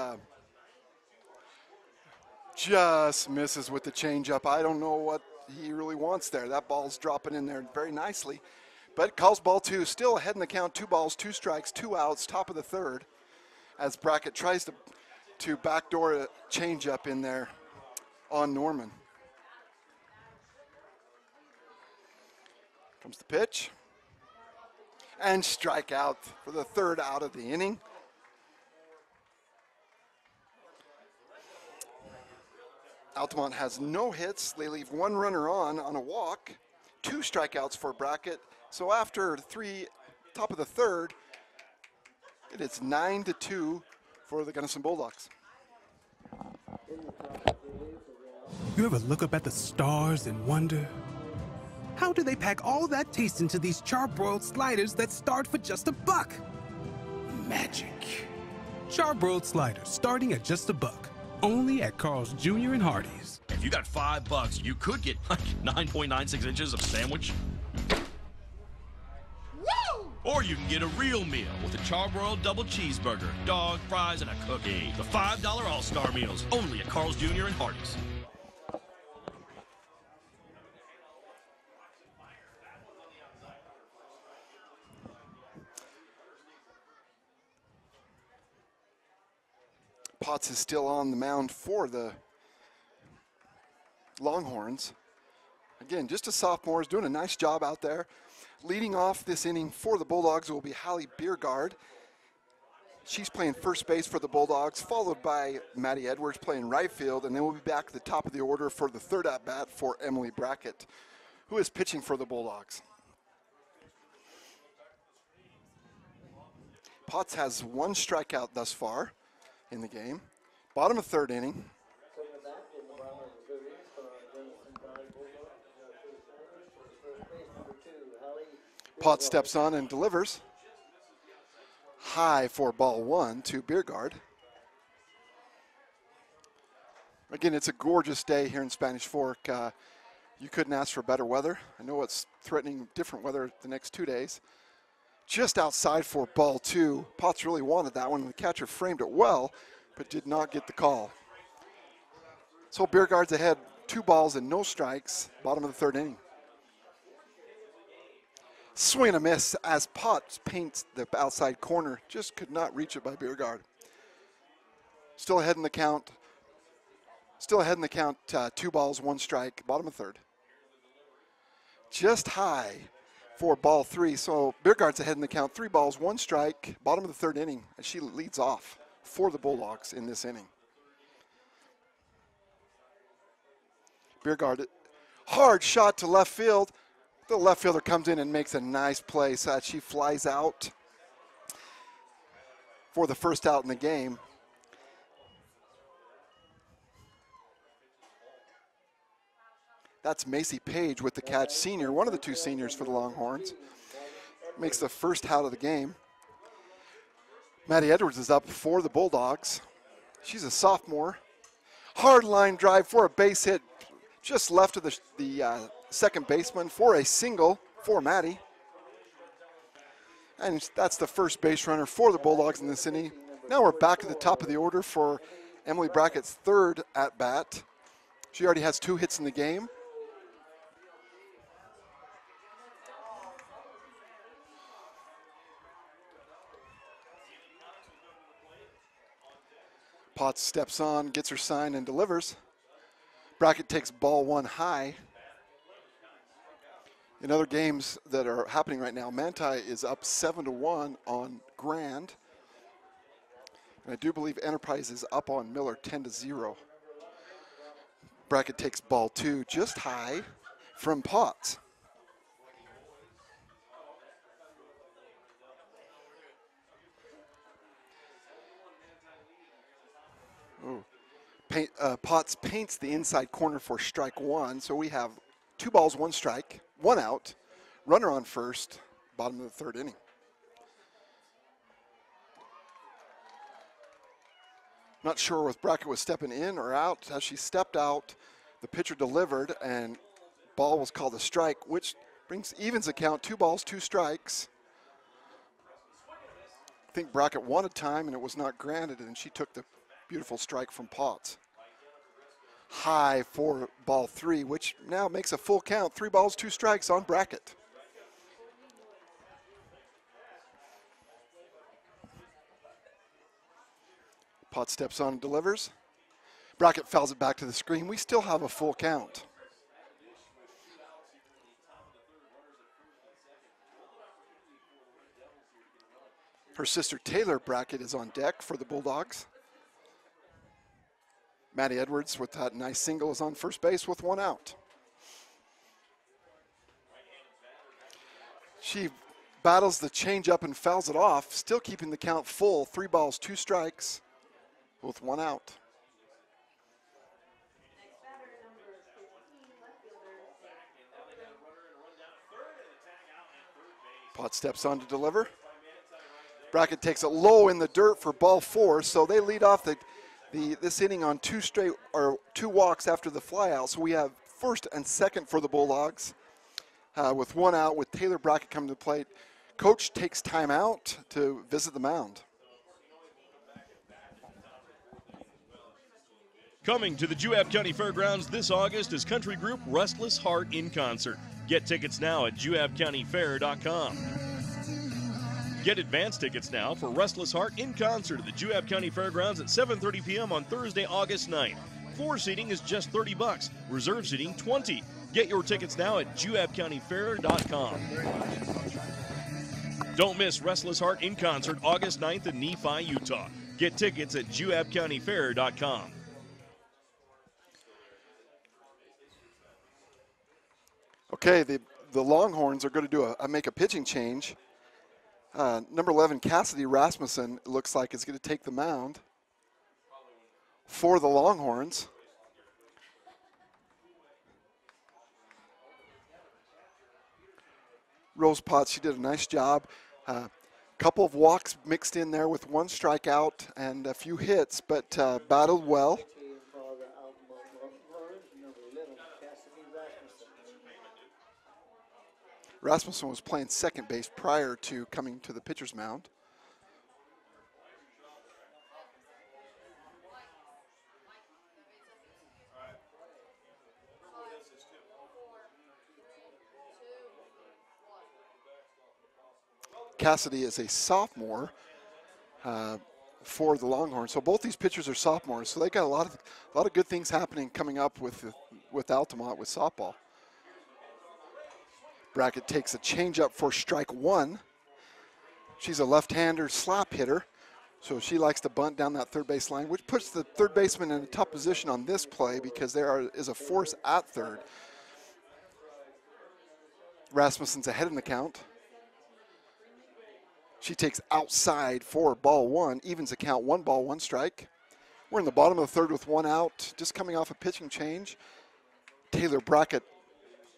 just misses with the changeup. I don't know what he really wants there. That ball's dropping in there very nicely. But calls ball 2, still ahead in the count. 2 balls, 2 strikes, 2 outs, top of the 3rd. As Brackett tries to backdoor a changeup in there on Norman. Comes the pitch. And strike out for the 3rd out of the inning. Altamont has no hits. They leave 1 runner on a walk. 2 strikeouts for Brackett. So after 3, top of the 3rd, it is 9-2 for the Gunnison Bulldogs. You ever look up at the stars and wonder, how do they pack all that taste into these charbroiled sliders that start for just $1? Magic. Charbroiled sliders starting at just $1. Only at Carl's Jr. and Hardee's. If you got $5, you could get like 9.96 inches of sandwich. Or you can get a real meal with a charbroiled double cheeseburger, dog, fries, and a cookie. The $5 All-Star Meals, only at Carl's Jr. and Hardee's. Potts is still on the mound for the Longhorns. Again, just a sophomore, is doing a nice job out there. Leading off this inning for the Bulldogs will be Hallie Biergard. She's playing first base for the Bulldogs, followed by Maddie Edwards playing right field, and then we'll be back at the top of the order for the 3rd at-bat for Emily Brackett, who is pitching for the Bulldogs. Potts has 1 strikeout thus far in the game. Bottom of 3rd inning. Potts steps on and delivers. High for ball 1 to Biergard. Again, it's a gorgeous day here in Spanish Fork. You couldn't ask for better weather. I know it's threatening different weather the next 2 days. Just outside for ball 2. Potts really wanted that one. The catcher framed it well, but did not get the call. So Biergard's ahead, 2 balls and no strikes, bottom of the 3rd inning. Swing and a miss as Potts paints the outside corner. Just could not reach it by Biergard. Still ahead in the count. Still ahead in the count, 2 balls, 1 strike, bottom of third. Just high for ball 3. So Biergard's ahead in the count, 3 balls, 1 strike, bottom of the third inning, and she leads off for the Bulldogs in this inning. Biergard, hard shot to left field. The left fielder comes in and makes a nice play so that she flies out for the first out in the game. That's Macy Page with the catch, senior, one of the 2 seniors for the Longhorns. Makes the first out of the game. Maddie Edwards is up for the Bulldogs. She's a sophomore. Hard line drive for a base hit just left of the second baseman for a single for Maddie. And that's the first base runner for the Bulldogs in this inning. Now we're back at the top of the order for Emily Brackett's third at bat. She already has 2 hits in the game. Potts steps on, gets her sign, and delivers. Brackett takes ball 1 high. In other games that are happening right now, Manti is up 7-1 on Grand. And I do believe Enterprise is up on Miller 10-0. Brackett takes ball 2 just high from Potts. Potts paints the inside corner for strike 1, so we have 2 balls, 1 strike, 1 out, runner on first, bottom of the third inning. Not sure if Brackett was stepping in or out. As she stepped out, the pitcher delivered, and ball was called a strike, which evens the count, 2 balls, 2 strikes. I think Brackett wanted time, and it was not granted, and she took the beautiful strike from Potts. High for ball 3, which now makes a full count. 3 balls, 2 strikes on Brackett. Potts steps on and delivers. Brackett fouls it back to the screen. We still have a full count. Her sister Taylor Brackett is on deck for the Bulldogs. Maddie Edwards with that nice single is on first base with 1 out. She battles the changeup and fouls it off, still keeping the count full. 3 balls, 2 strikes with 1 out. Potts steps on to deliver. Brackett takes it low in the dirt for ball 4, so they lead off this inning on 2 walks after the flyout. So we have first and second for the Bulldogs with 1 out with Taylor Brackett coming to the plate. Coach takes time out to visit the mound. Coming to the Juab County Fairgrounds this August is country group Restless Heart in concert. Get tickets now at juabcountyfair.com. Get advance tickets now for Restless Heart in concert at the Juab County Fairgrounds at 7:30 p.m. on Thursday, August 9th. Floor seating is just $30. Reserve seating $20. Get your tickets now at juabcountyfair.com. Don't miss Restless Heart in concert August 9th in Nephi, Utah. Get tickets at juabcountyfair.com. Okay, the Longhorns are going to do make a pitching change. Number 11, Cassidy Rasmussen, looks like is going to take the mound for the Longhorns. Rose Potts, she did a nice job. Couple of walks mixed in there with 1 strikeout and a few hits, but battled well. Rasmussen was playing second base prior to coming to the pitcher's mound. Cassidy is a sophomore, for the Longhorns. So both these pitchers are sophomores, so they got a lot of good things happening coming up with Altamont with softball. Brackett takes a changeup for strike one. She's a left-hander slap hitter, so she likes to bunt down that third base line, which puts the third baseman in a tough position on this play because there is a force at third. Rasmussen's ahead in the count. She takes outside for ball one, evens the count, 1 ball, 1 strike. We're in the bottom of the third with 1 out, just coming off a pitching change. Taylor Brackett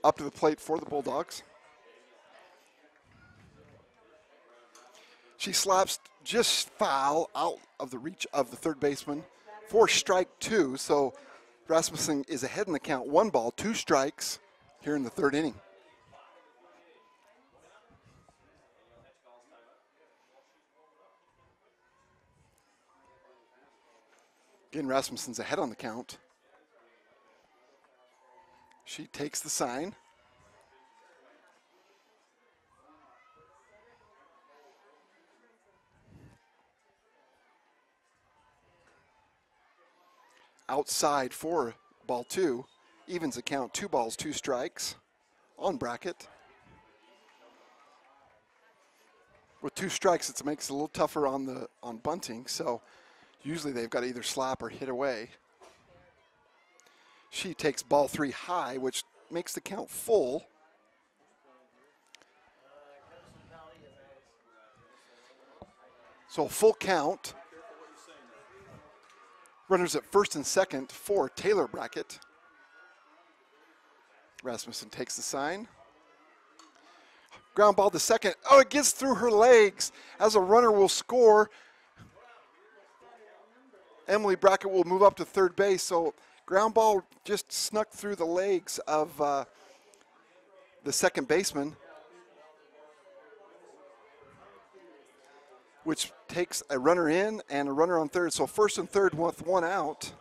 up to the plate for the Bulldogs. She slaps just foul out of the reach of the third baseman for strike 2. So Rasmussen is ahead in the count, 1 ball, 2 strikes here in the third inning. Again, Rasmussen's ahead on the count. She takes the sign. Outside for ball 2, evens the count, 2 balls, 2 strikes on Brackett. With 2 strikes, it makes it a little tougher on bunting, so usually they've got to either slap or hit away. She takes ball 3 high, which makes the count full. So full count. Runners at first and second for Taylor Brackett. Rasmussen takes the sign. Ground ball to second. Oh, it gets through her legs as a runner will score. Emily Brackett will move up to third base. So ground ball just snuck through the legs of the second baseman, which takes a runner in and a runner on third. So first and third with 1 out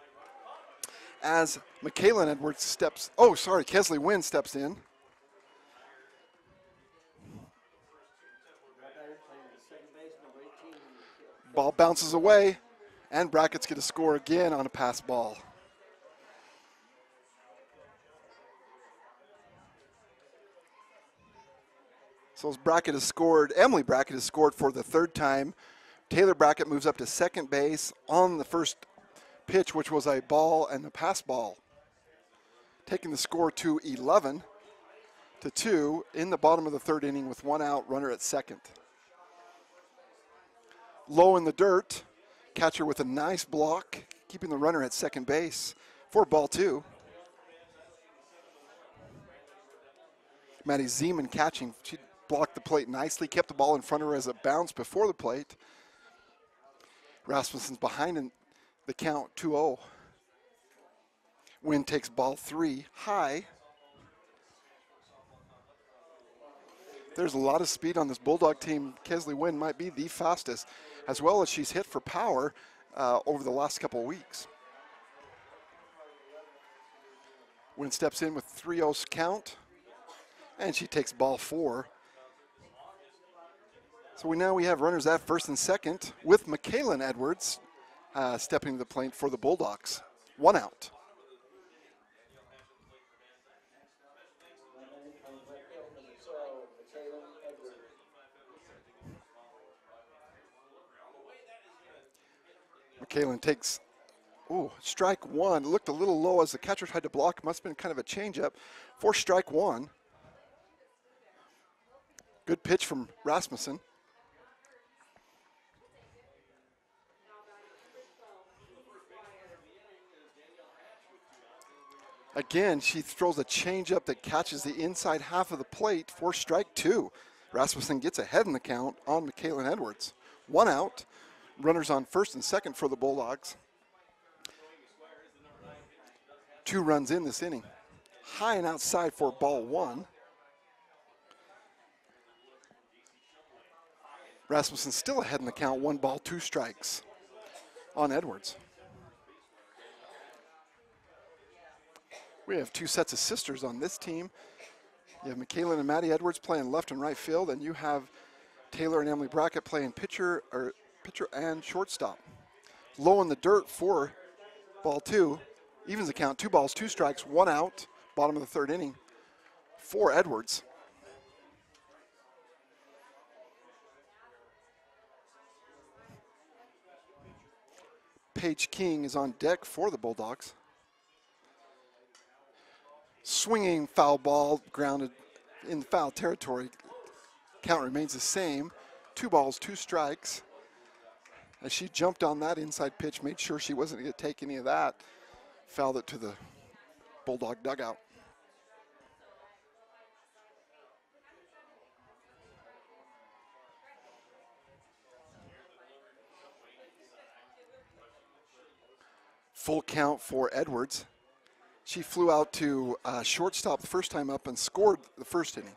as Michaela Edwards Kesley Wynn steps in. Ball bounces away, and Brackett's going to score again on a pass ball. So as Emily Brackett has scored for the 3rd time. Taylor Brackett moves up to second base on the first pitch, which was a ball and a pass ball, taking the score to 11-2 in the bottom of the 3rd inning with 1 out, runner at second. Low in the dirt, catcher with a nice block, keeping the runner at second base for ball 2. Maddie Zeman catching. She blocked the plate nicely, kept the ball in front of her as it bounced before the plate. Rasmussen's behind in the count, 2-0. Wynn takes ball 3 high. There's a lot of speed on this Bulldog team. Kesley Wynn might be the fastest, as well as she's hit for power over the last couple of weeks. Wynn steps in with 3-0 count, and she takes ball 4. So we have runners at first and second with Michaela Edwards stepping to the plate for the Bulldogs. 1 out. Michaela takes strike 1. Looked a little low as the catcher tried to block. Must have been kind of a changeup for strike 1. Good pitch from Rasmussen. Again, she throws a changeup that catches the inside half of the plate for strike 2. Rasmussen gets ahead in the count on Michaela Edwards. 1 out. Runners on first and second for the Bulldogs. 2 runs in this inning. High and outside for ball 1. Rasmussen still ahead in the count. 1 ball, 2 strikes on Edwards. We have 2 sets of sisters on this team. You have Michaela and Maddie Edwards playing left and right field, and you have Taylor and Emily Brackett playing pitcher or pitcher and shortstop. Low in the dirt for ball 2. Evens the count, 2 balls, 2 strikes, 1 out, bottom of the 3rd inning for Edwards. Paige King is on deck for the Bulldogs. Swinging foul ball, grounded in foul territory. Count remains the same. 2 balls, 2 strikes. As she jumped on that inside pitch, made sure she wasn't going to take any of that. Fouled it to the Bulldog dugout. Full count for Edwards. She flew out to shortstop the first time up and scored the 1st inning.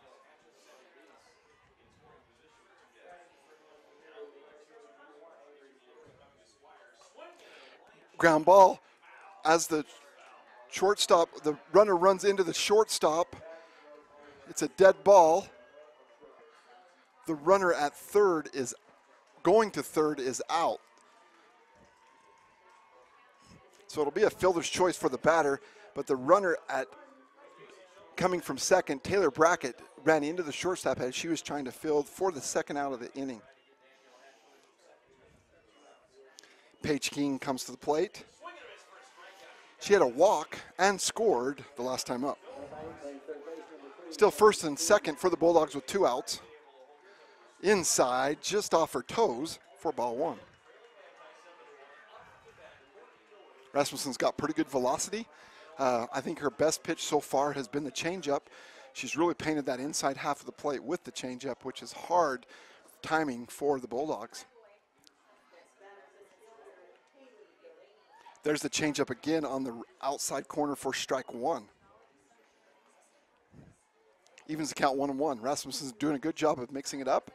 Ground ball as the shortstop, the runner runs into the shortstop. It's a dead ball. The runner at third is going to third is out. So it'll be a fielder's choice for the batter, but the runner at coming from second, Taylor Brackett, ran into the shortstop as she was trying to field for the 2nd out of the inning. Paige King comes to the plate. She had a walk and scored the last time up. Still 1st and 2nd for the Bulldogs with 2 outs. Inside, just off her toes for ball 1. Rasmussen's got pretty good velocity. I think her best pitch so far has been the changeup. She's really painted that inside half of the plate with the changeup, which is hard timing for the Bulldogs. There's the changeup again on the outside corner for strike 1. Evens the count 1-1. Rasmussen's doing a good job of mixing it up.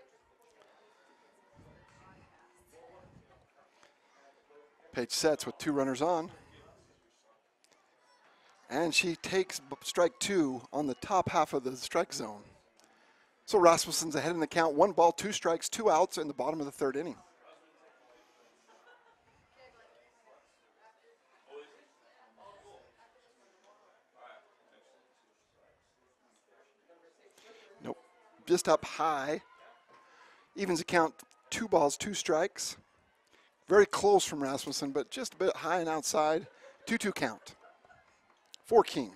Paige sets with 2 runners on. And she takes strike 2 on the top half of the strike zone. So Rasmussen's ahead in the count. 1 ball, 2 strikes, 2 outs in the bottom of the 3rd inning. Nope, just up high. Evens the count, 2 balls, 2 strikes. Very close from Rasmussen, but just a bit high and outside. 2-2 count for King.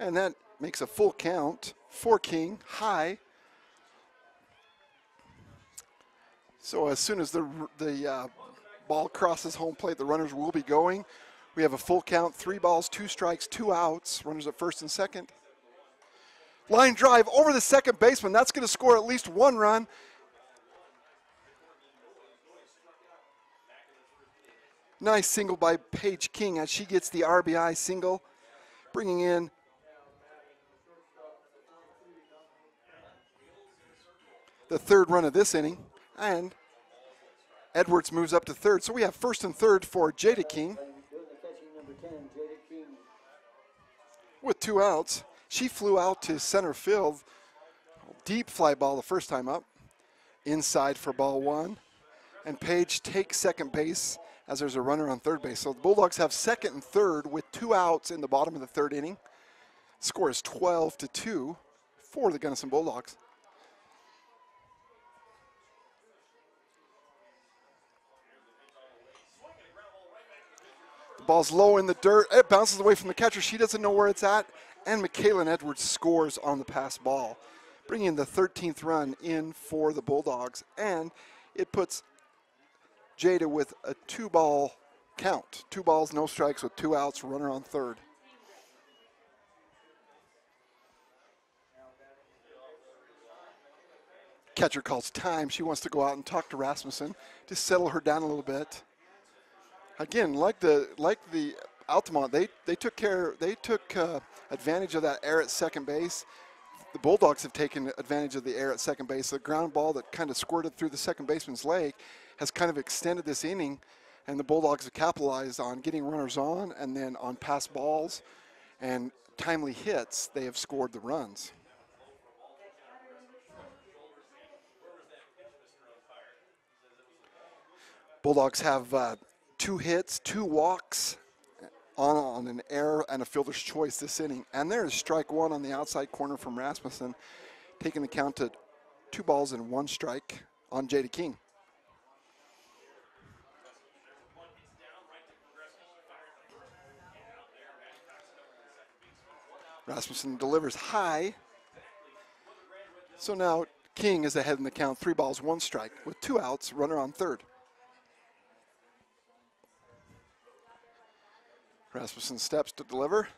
And that makes a full count for King, high. So as soon as the ball crosses home plate, the runners will be going. We have a full count, 3 balls, 2 strikes, 2 outs. Runners at 1st and 2nd. Line drive over the second baseman. That's going to score at least 1 run. Nice single by Paige King as she gets the RBI single, bringing in the 3rd run of this inning. And Edwards moves up to 3rd. So we have 1st and 3rd for Jada King with 2 outs. She flew out to center field. Deep fly ball the first time up. Inside for ball 1. And Paige takes second base as there's a runner on third base. So the Bulldogs have 2nd and 3rd with 2 outs in the bottom of the 3rd inning. Score is 12-2 for the Gunnison Bulldogs. The ball's low in the dirt. It bounces away from the catcher. She doesn't know where it's at. And Michaela Edwards scores on the pass ball, bringing in the 13th run in for the Bulldogs. And it puts Jada with a 2-ball count. 2 balls, no strikes with 2 outs, runner on 3rd. Catcher calls time. She wants to go out and talk to Rasmussen to settle her down a little bit. Again, like the Altamont, they took advantage of that error at second base. The Bulldogs have taken advantage of the error at second base. The ground ball that kind of squirted through the second baseman's leg has kind of extended this inning, and the Bulldogs have capitalized on getting runners on and then on pass balls. And timely hits, they have scored the runs. Bulldogs have 2 hits, 2 walks on an error and a fielder's choice this inning. And there is strike 1 on the outside corner from Rasmussen, taking the count to 2 balls and 1 strike on Jada King. Rasmussen delivers high. So now King is ahead in the count, 3 balls, 1 strike with 2 outs, runner on third. Rasmussen steps to deliver.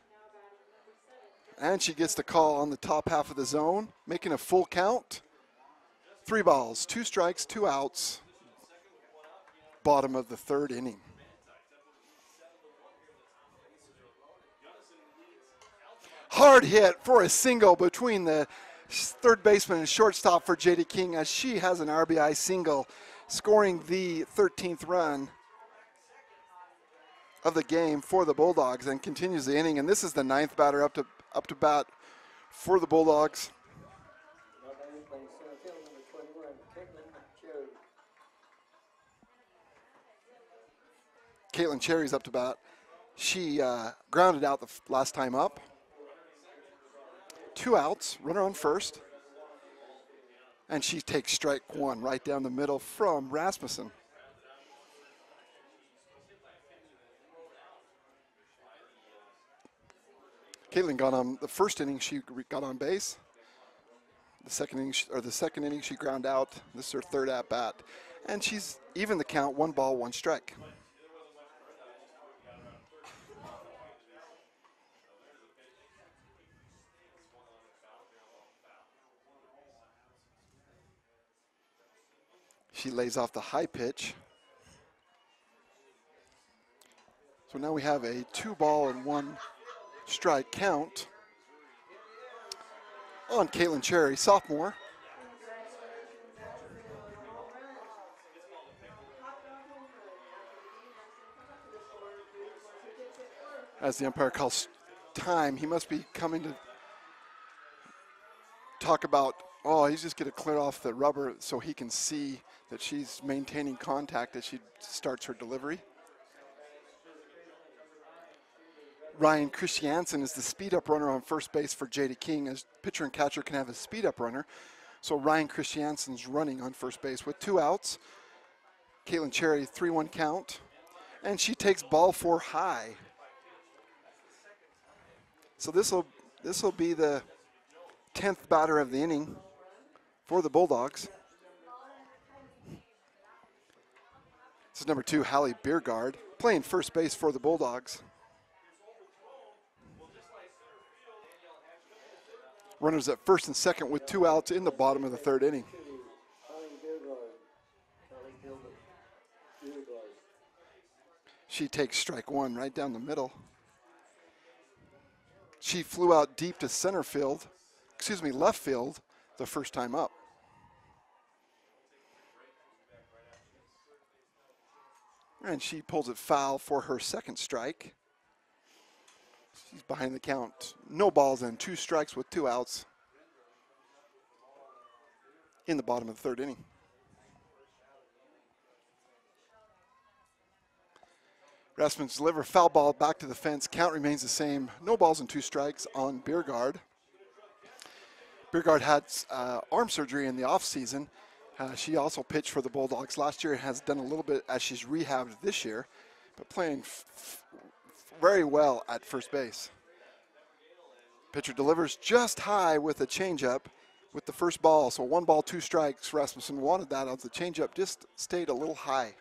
And she gets the call on the top half of the zone, making a full count. 3 balls, 2 strikes, 2 outs. Bottom of the third inning. Hard hit for a single between the third baseman and shortstop for Jada King, as she has an RBI single, scoring the 13th run of the game for the Bulldogs, and continues the inning. And this is the 9th batter up to bat for the Bulldogs. Caitlin Cherry's up to bat. She grounded out the last time up. 2 outs, runner on first. And she takes strike 1 right down the middle from Rasmussen. Caitlin got on the first inning, she got on base. The second inning, she ground out. This is her 3rd at bat. And she's even the count, 1 ball, 1 strike. She lays off the high pitch. So now we have a 2 ball and 1 strike count on Caitlin Cherry, sophomore. As the umpire calls time, he must be coming to talk about, oh, he's just going to clear off the rubber so he can see that she's maintaining contact as she starts her delivery. Ryan Christiansen is the speed-up runner on first base for Jada King, as pitcher and catcher can have a speed-up runner. So Ryan Christiansen's running on first base with 2 outs. Caitlin Cherry, 3-1 count. And she takes ball 4 high. So this will be the 10th batter of the inning for the Bulldogs. This is number 2, Hallie Biergard, playing first base for the Bulldogs. Runners at first and second with 2 outs in the bottom of the 3rd inning. She takes strike 1 right down the middle. She flew out deep to left field the first time up. And she pulls it foul for her 2nd strike. She's behind the count. No balls and 2 strikes with 2 outs in the bottom of the 3rd inning. Rasmussen's deliver, foul ball back to the fence. Count remains the same. No balls and 2 strikes on Biergard. Biergard had arm surgery in the offseason. She also pitched for the Bulldogs last year and has done a little bit as she's rehabbed this year, but playing very well at first base. Pitcher delivers just high with a changeup with the first ball. So 1 ball, 2 strikes. Rasmussen wanted that as the changeup just stayed a little high.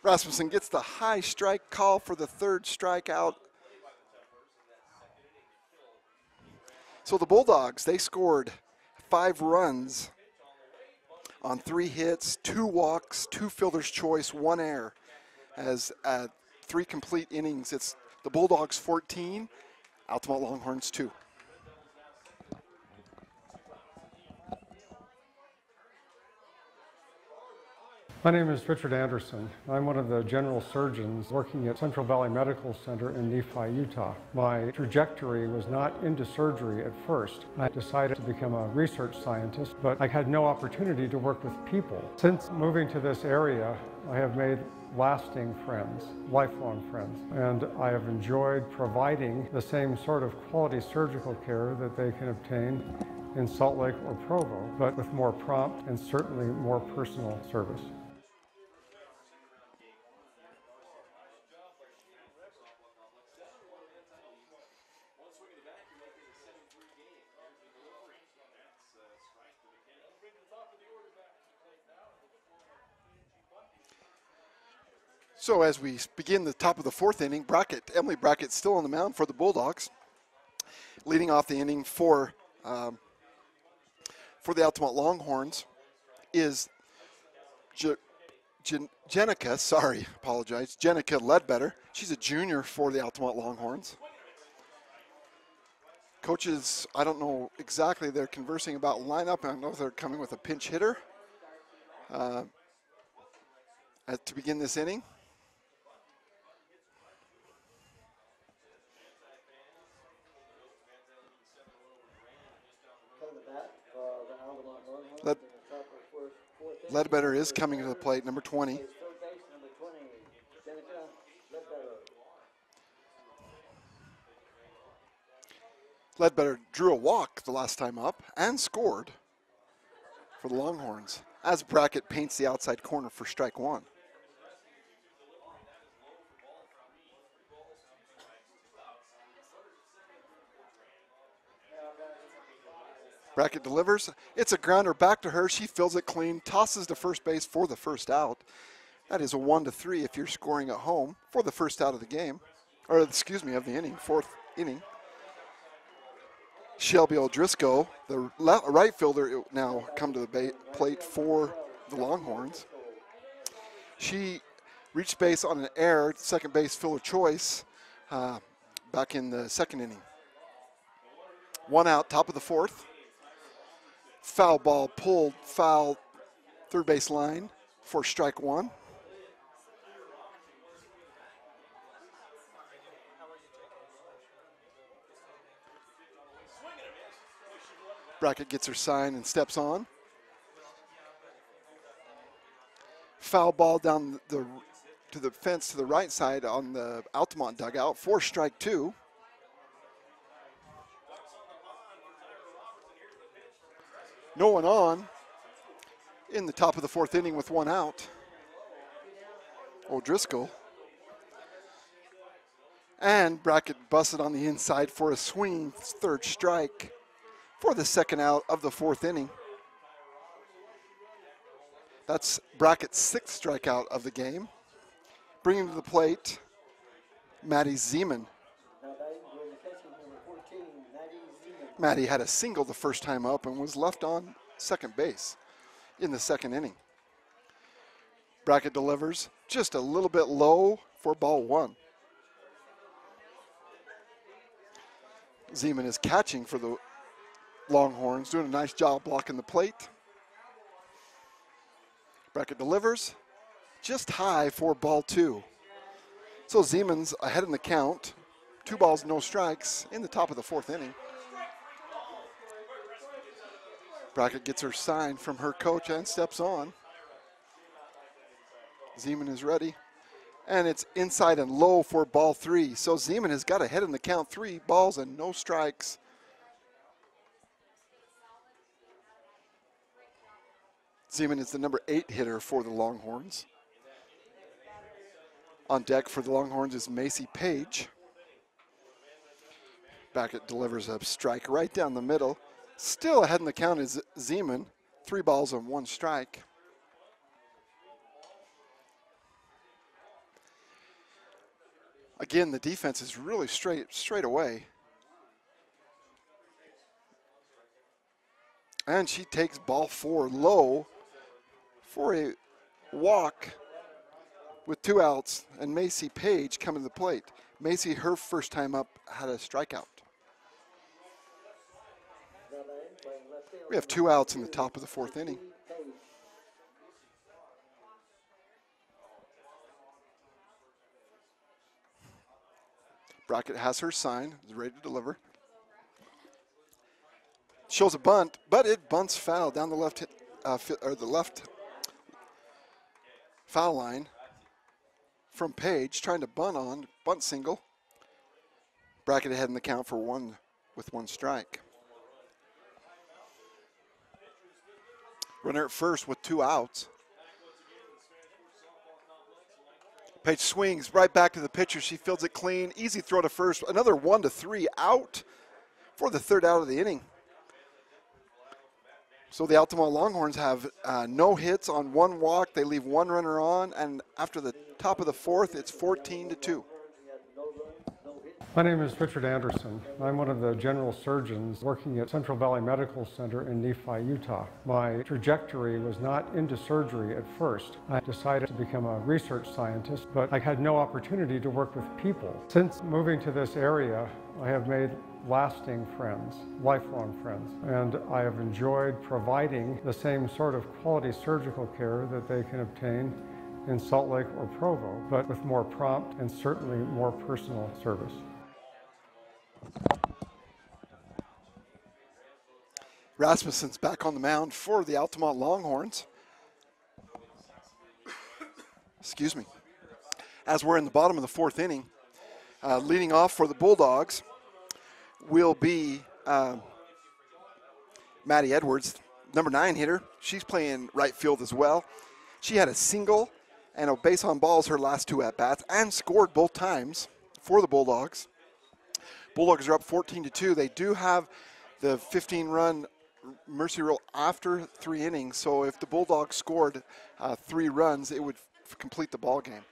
Rasmussen gets the high strike call for the 3rd strikeout. So the Bulldogs, they scored 5 runs on 3 hits, 2 walks, 2 fielder's choice, 1 error. As 3 complete innings, it's the Bulldogs 14, Altamont Longhorns 2. My name is Richard Anderson. I'm one of the general surgeons working at Central Valley Medical Center in Nephi, Utah. My trajectory was not into surgery at first. I decided to become a research scientist, but I had no opportunity to work with people. Since moving to this area, I have made lasting friends, lifelong friends, and I have enjoyed providing the same sort of quality surgical care that they can obtain in Salt Lake or Provo, but with more prompt and certainly more personal service. So as we begin the top of the fourth inning, Emily Brackett still on the mound for the Bulldogs. Leading off the inning for the Altamont Longhorns is Jenica Ledbetter. She's a junior for the Altamont Longhorns. Coaches, I don't know exactly, they're conversing about lineup. I don't know if they're coming with a pinch hitter to begin this inning. Ledbetter is coming to the plate, number 20. Ledbetter drew a walk the last time up and scored for the Longhorns as Brackett paints the outside corner for strike one. Brackett delivers. It's a grounder back to her. She fills it clean, tosses to first base for the first out. That is a 1-3 if you're scoring at home for the first out of the game, or excuse me, of the inning, fourth inning. Shelby O'Driscoll, the right fielder, now come to the plate for the Longhorns. She reached base on an error, second base filler choice, back in the second inning. One out, top of the fourth. Foul ball pulled foul third base line for strike one. Brackett gets her sign and steps on. Foul ball down to the fence to the right side on the Altamont dugout for strike two. No one on in the top of the fourth inning with one out. O'Driscoll. And Brackett busted on the inside for a swinging third strike for the second out of the fourth inning. That's Brackett's sixth strikeout of the game. Bringing to the plate, Maddie Zeman. Maddie had a single the first time up and was left on second base in the second inning. Brackett delivers just a little bit low for ball one. Zeman is catching for the Longhorns, doing a nice job blocking the plate. Brackett delivers just high for ball two. So Zeman's ahead in the count. 2 balls, no strikes in the top of the fourth inning. Brackett gets her sign from her coach and steps on. Zeman is ready. And it's inside and low for ball three. So Zeman has got ahead in the count, 3 balls and no strikes. Zeman is the number 8 hitter for the Longhorns. On deck for the Longhorns is Macy Page. Brackett delivers a strike right down the middle. Still ahead in the count is Zeman, 3 balls and 1 strike. Again, the defense is really straight away. And she takes ball 4 low for a walk with 2 outs, and Macy Page coming to the plate. Macy, her first time up, had a strikeout. We have 2 outs in the top of the fourth inning. Brackett has her sign, is ready to deliver. Shows a bunt, but it bunts foul down the left foul line from Page, trying to bunt single. Brackett ahead in the count for one with one strike. Runner at first with 2 outs. Page swings right back to the pitcher. She fields it clean. Easy throw to first. Another 1-3 out for the 3rd out of the inning. So the Altamont Longhorns have no hits on 1 walk. They leave 1 runner on, and after the top of the 4th, it's 14-2. My name is Richard Anderson. I'm one of the general surgeons working at Central Valley Medical Center in Nephi, Utah. My trajectory was not into surgery at first. I decided to become a research scientist, but I had no opportunity to work with people. Since moving to this area, I have made lasting friends, lifelong friends, and I have enjoyed providing the same sort of quality surgical care that they can obtain in Salt Lake or Provo, but with more prompt and certainly more personal service. Rasmussen's back on the mound for the Altamont Longhorns. Excuse me. As we're in the bottom of the 4th inning, leading off for the Bulldogs will be Maddie Edwards, number 9 hitter. She's playing right field as well. She had a single and a base on balls her last 2 at-bats and scored both times for the Bulldogs. Bulldogs are up 14-2. They do have the 15-run mercy rule after 3 innings, so if the Bulldogs scored 3 runs, it would complete the ball game.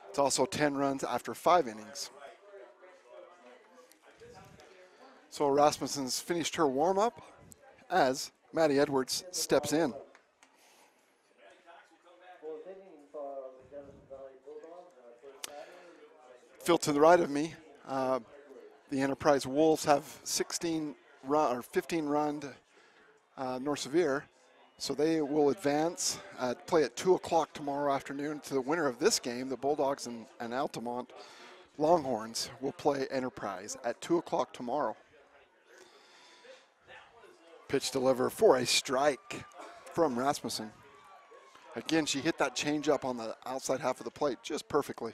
It's also 10 runs after 5 innings. So Rasmussen's finished her warm-up as Maddie Edwards steps in. Field to the right of me, the Enterprise Wolves have 15 run North Severe, so they will advance, play at 2 o'clock tomorrow afternoon. To the winner of this game, the Bulldogs and Altamont Longhorns will play Enterprise at 2 o'clock tomorrow. Pitch deliver for a strike from Rasmussen. Again, she hit that changeup on the outside half of the plate just perfectly.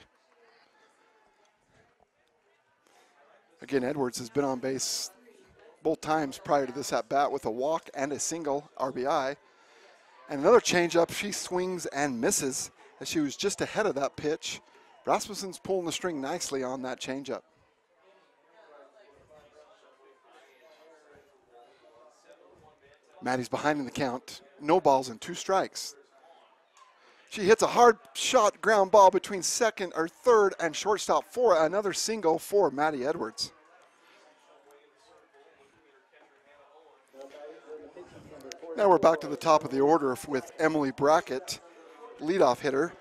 Again, Edwards has been on base both times prior to this at-bat with a walk and a single RBI. And another changeup, she swings and misses as she was just ahead of that pitch. Rasmussen's pulling the string nicely on that changeup. Maddie's behind in the count. No balls and 2 strikes. She hits a hard shot ground ball between third and shortstop for another single for Maddie Edwards. Now we're back to the top of the order with Emily Brackett, leadoff hitter.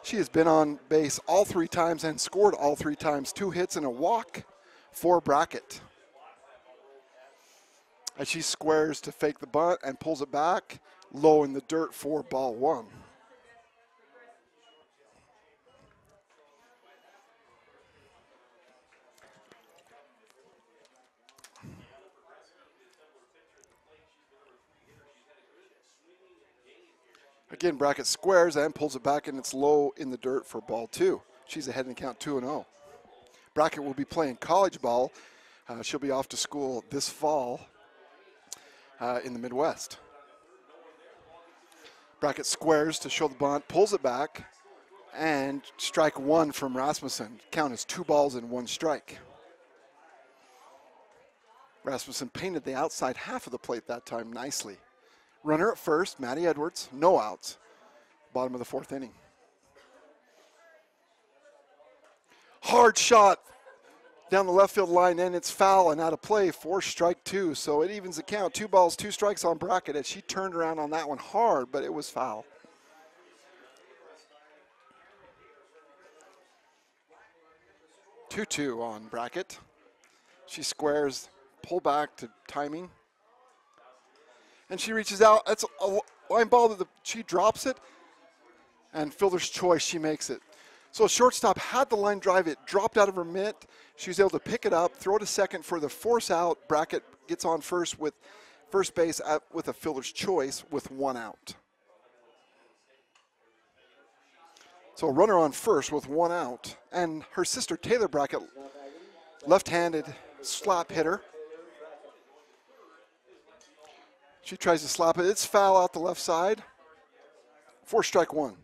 She has been on base all 3 times and scored all 3 times. 2 hits and a walk for Brackett. As she squares to fake the bunt and pulls it back, low in the dirt for ball 1. Again, Brackett squares and pulls it back, and it's low in the dirt for ball 2. She's ahead in the count 2-0. Brackett will be playing college ball. She'll be off to school this fall in the Midwest. Brackett squares to show the bunt, pulls it back, and strike 1 from Rasmussen. Count is 2 balls and 1 strike. Rasmussen painted the outside half of the plate that time nicely. Runner at first, Maddie Edwards, no outs. Bottom of the 4th inning. Hard shot down the left field line, and it's foul and out of play for strike 2. So it evens the count. 2 balls, 2 strikes on Brackett as she turned around on that one hard, but it was foul. Two on Brackett. She squares, pull back to timing. And she reaches out. That's a line ball that she drops it. And fielder's choice, she makes it. So shortstop had the line drive. It dropped out of her mitt. She was able to pick it up, throw to second for the force out. Brackett gets on first with first base with a fielder's choice with 1 out. So a runner on first with 1 out. And her sister Taylor Brackett, left-handed slap hitter. She tries to slap it. It's foul out the left side. 4 strike 1.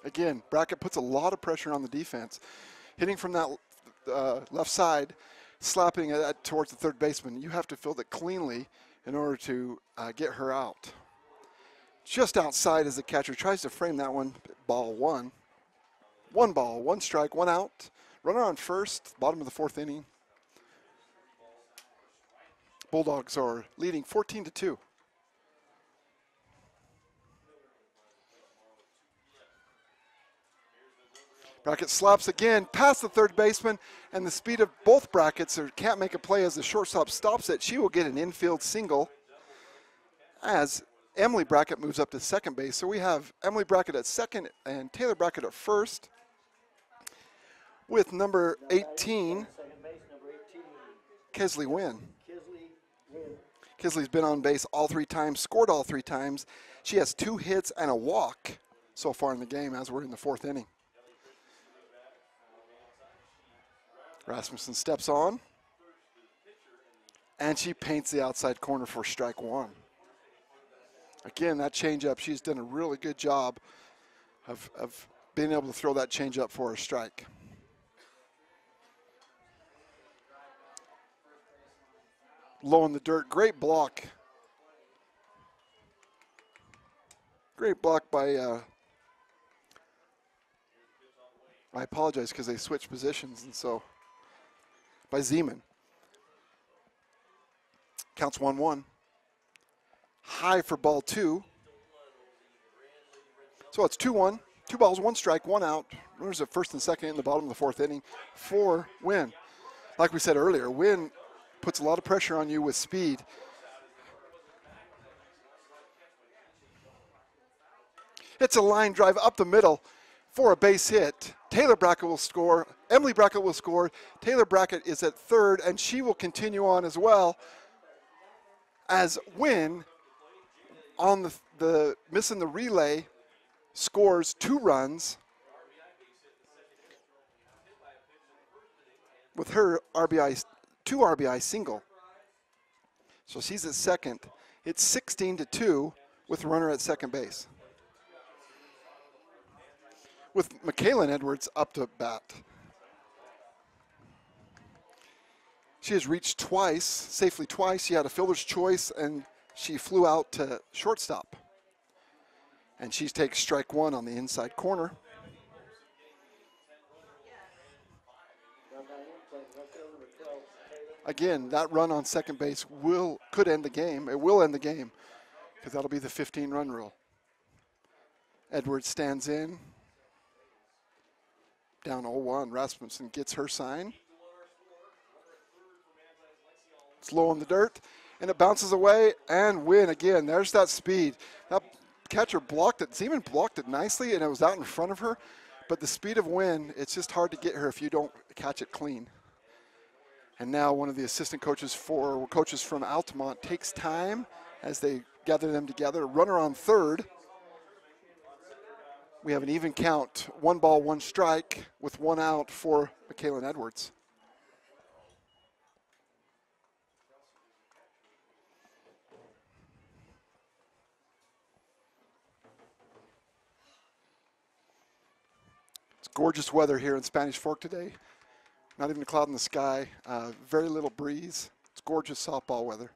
Again, Brackett puts a lot of pressure on the defense. Hitting from that left side, slapping it towards the third baseman. You have to field it cleanly in order to get her out. Just outside as the catcher tries to frame that one. Ball 1. 1 ball, 1 strike, 1 out. Runner on first, bottom of the 4th inning. Bulldogs are leading 14-2. Brackett slaps again past the third baseman, and the speed of both Brackets can't make a play as the shortstop stops it. She will get an infield single as Emily Brackett moves up to second base. So we have Emily Brackett at second and Taylor Brackett at first with number 18, Kesley Wynn. Kisley's been on base all 3 times, scored all 3 times. She has 2 hits and a walk so far in the game as we're in the 4th inning. Rasmussen steps on, and she paints the outside corner for strike 1. Again, that changeup, she's done a really good job of being able to throw that changeup for a strike. Low in the dirt, great block. Great block by, I apologize because they switched positions, and so, by Zeman. Counts 1-1. High for ball 2. So it's 2-1. 2 balls, 1 strike, 1 out. Runners at first and second in the bottom of the 4th inning for Wynn. Like we said earlier, Wynn puts a lot of pressure on you with speed. It's a line drive up the middle for a base hit. Taylor Brackett will score. Emily Brackett will score. Taylor Brackett is at third, and she will continue on as well as Wynn on the missing the relay scores 2 runs with her two RBI single. So she's at second. It's 16-2 with the runner at second base, with McKaylin Edwards up to bat. She has reached safely twice. She had a fielder's choice, and she flew out to shortstop. And she takes strike 1 on the inside corner. Again, that run on second base could end the game. It will end the game because that'll be the 15-run rule. Edwards stands in. Down 0-1. Rasmussen gets her sign. It's low in the dirt, and it bounces away, and Wynn again. There's that speed. That catcher blocked it. Zeman blocked it nicely, and it was out in front of her. But the speed of Wynn, it's just hard to get her if you don't catch it clean. And now one of the assistant coaches from Altamont takes time as they gather them together. Runner on third. We have an even count, 1 ball, 1 strike with 1 out for McKaylin Edwards. It's gorgeous weather here in Spanish Fork today. Not even a cloud in the sky, very little breeze. It's gorgeous softball weather.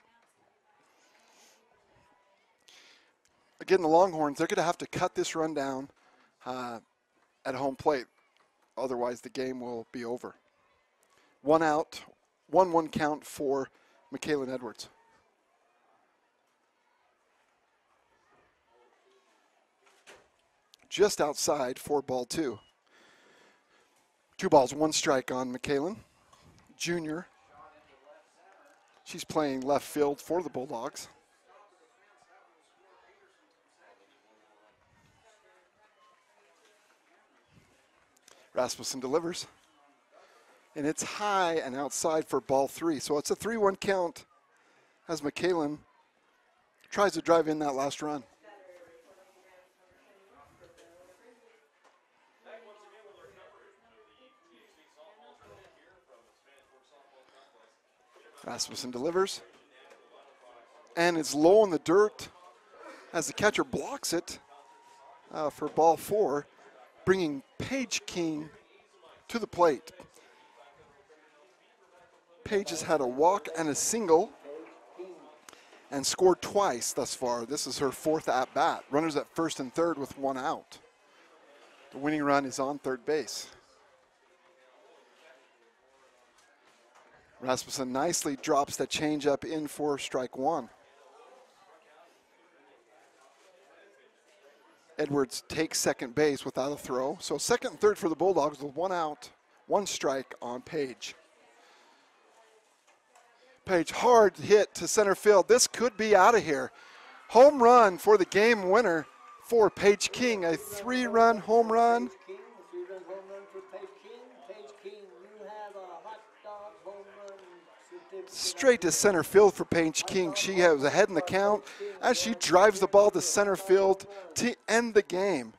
Again, the Longhorns, they're going to have to cut this run down at home plate. Otherwise, the game will be over. 1 out, 1-1 count for McKaylin Edwards. Just outside for ball 2. 2 balls, 1 strike on McKaylin. Junior. She's playing left field for the Bulldogs. Rasmussen delivers. And it's high and outside for ball 3. So it's a 3-1 count as McCallan tries to drive in that last run. Rasmussen delivers. And it's low in the dirt as the catcher blocks it for ball 4, bringing Paige King to the plate. Paige has had a walk and a single and scored twice thus far. This is her 4th at-bat. Runners at first and third with 1 out. The winning run is on third base. Rasmussen nicely drops that changeup in for strike 1. Edwards takes second base without a throw. So second and third for the Bulldogs with 1 out, 1 strike on Paige. Paige, hard hit to center field. This could be out of here. Home run for the game winner for Paige King, a 3-run home run. Straight to center field for Paige King. She was ahead in the count as she drives the ball to center field to end the game.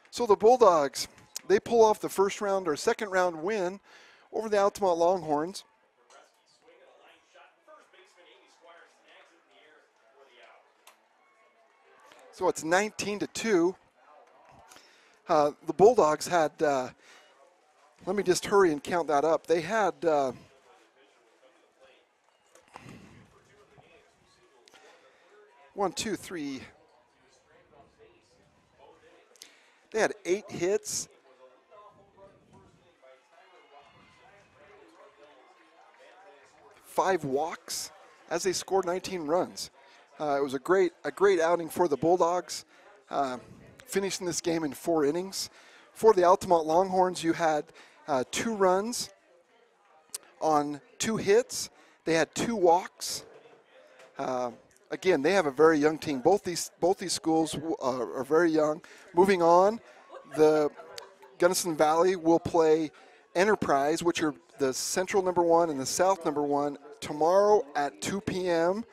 So the Bulldogs, they pull off the second round win over the Altamont Longhorns. So it's 19-2. The Bulldogs had, let me just hurry and count that up. They had 1, 2, 3. They had 8 hits. Five walks as they scored 19 runs. It was a great outing for the Bulldogs, finishing this game in 4 innings. For the Altamont Longhorns, you had 2 runs on 2 hits. They had 2 walks. Again, they have a very young team. Both these schools are very young. Moving on, the Gunnison Valley will play Enterprise, which are the Central number 1 and the South number 1, tomorrow at 2 p.m.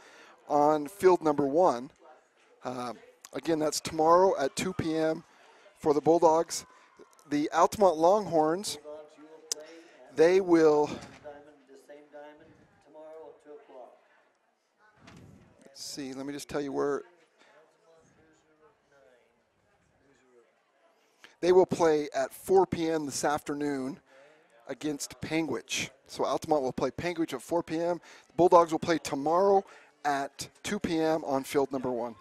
on field number 1. Again, that's tomorrow at 2 p.m. for the Bulldogs. The Altamont Longhorns, they will. Let's see, let me just tell you where. They will play at 4 p.m. this afternoon against Panguitch. So Altamont will play Panguitch at 4 p.m. The Bulldogs will play tomorrow at 2 p.m. on field number 1.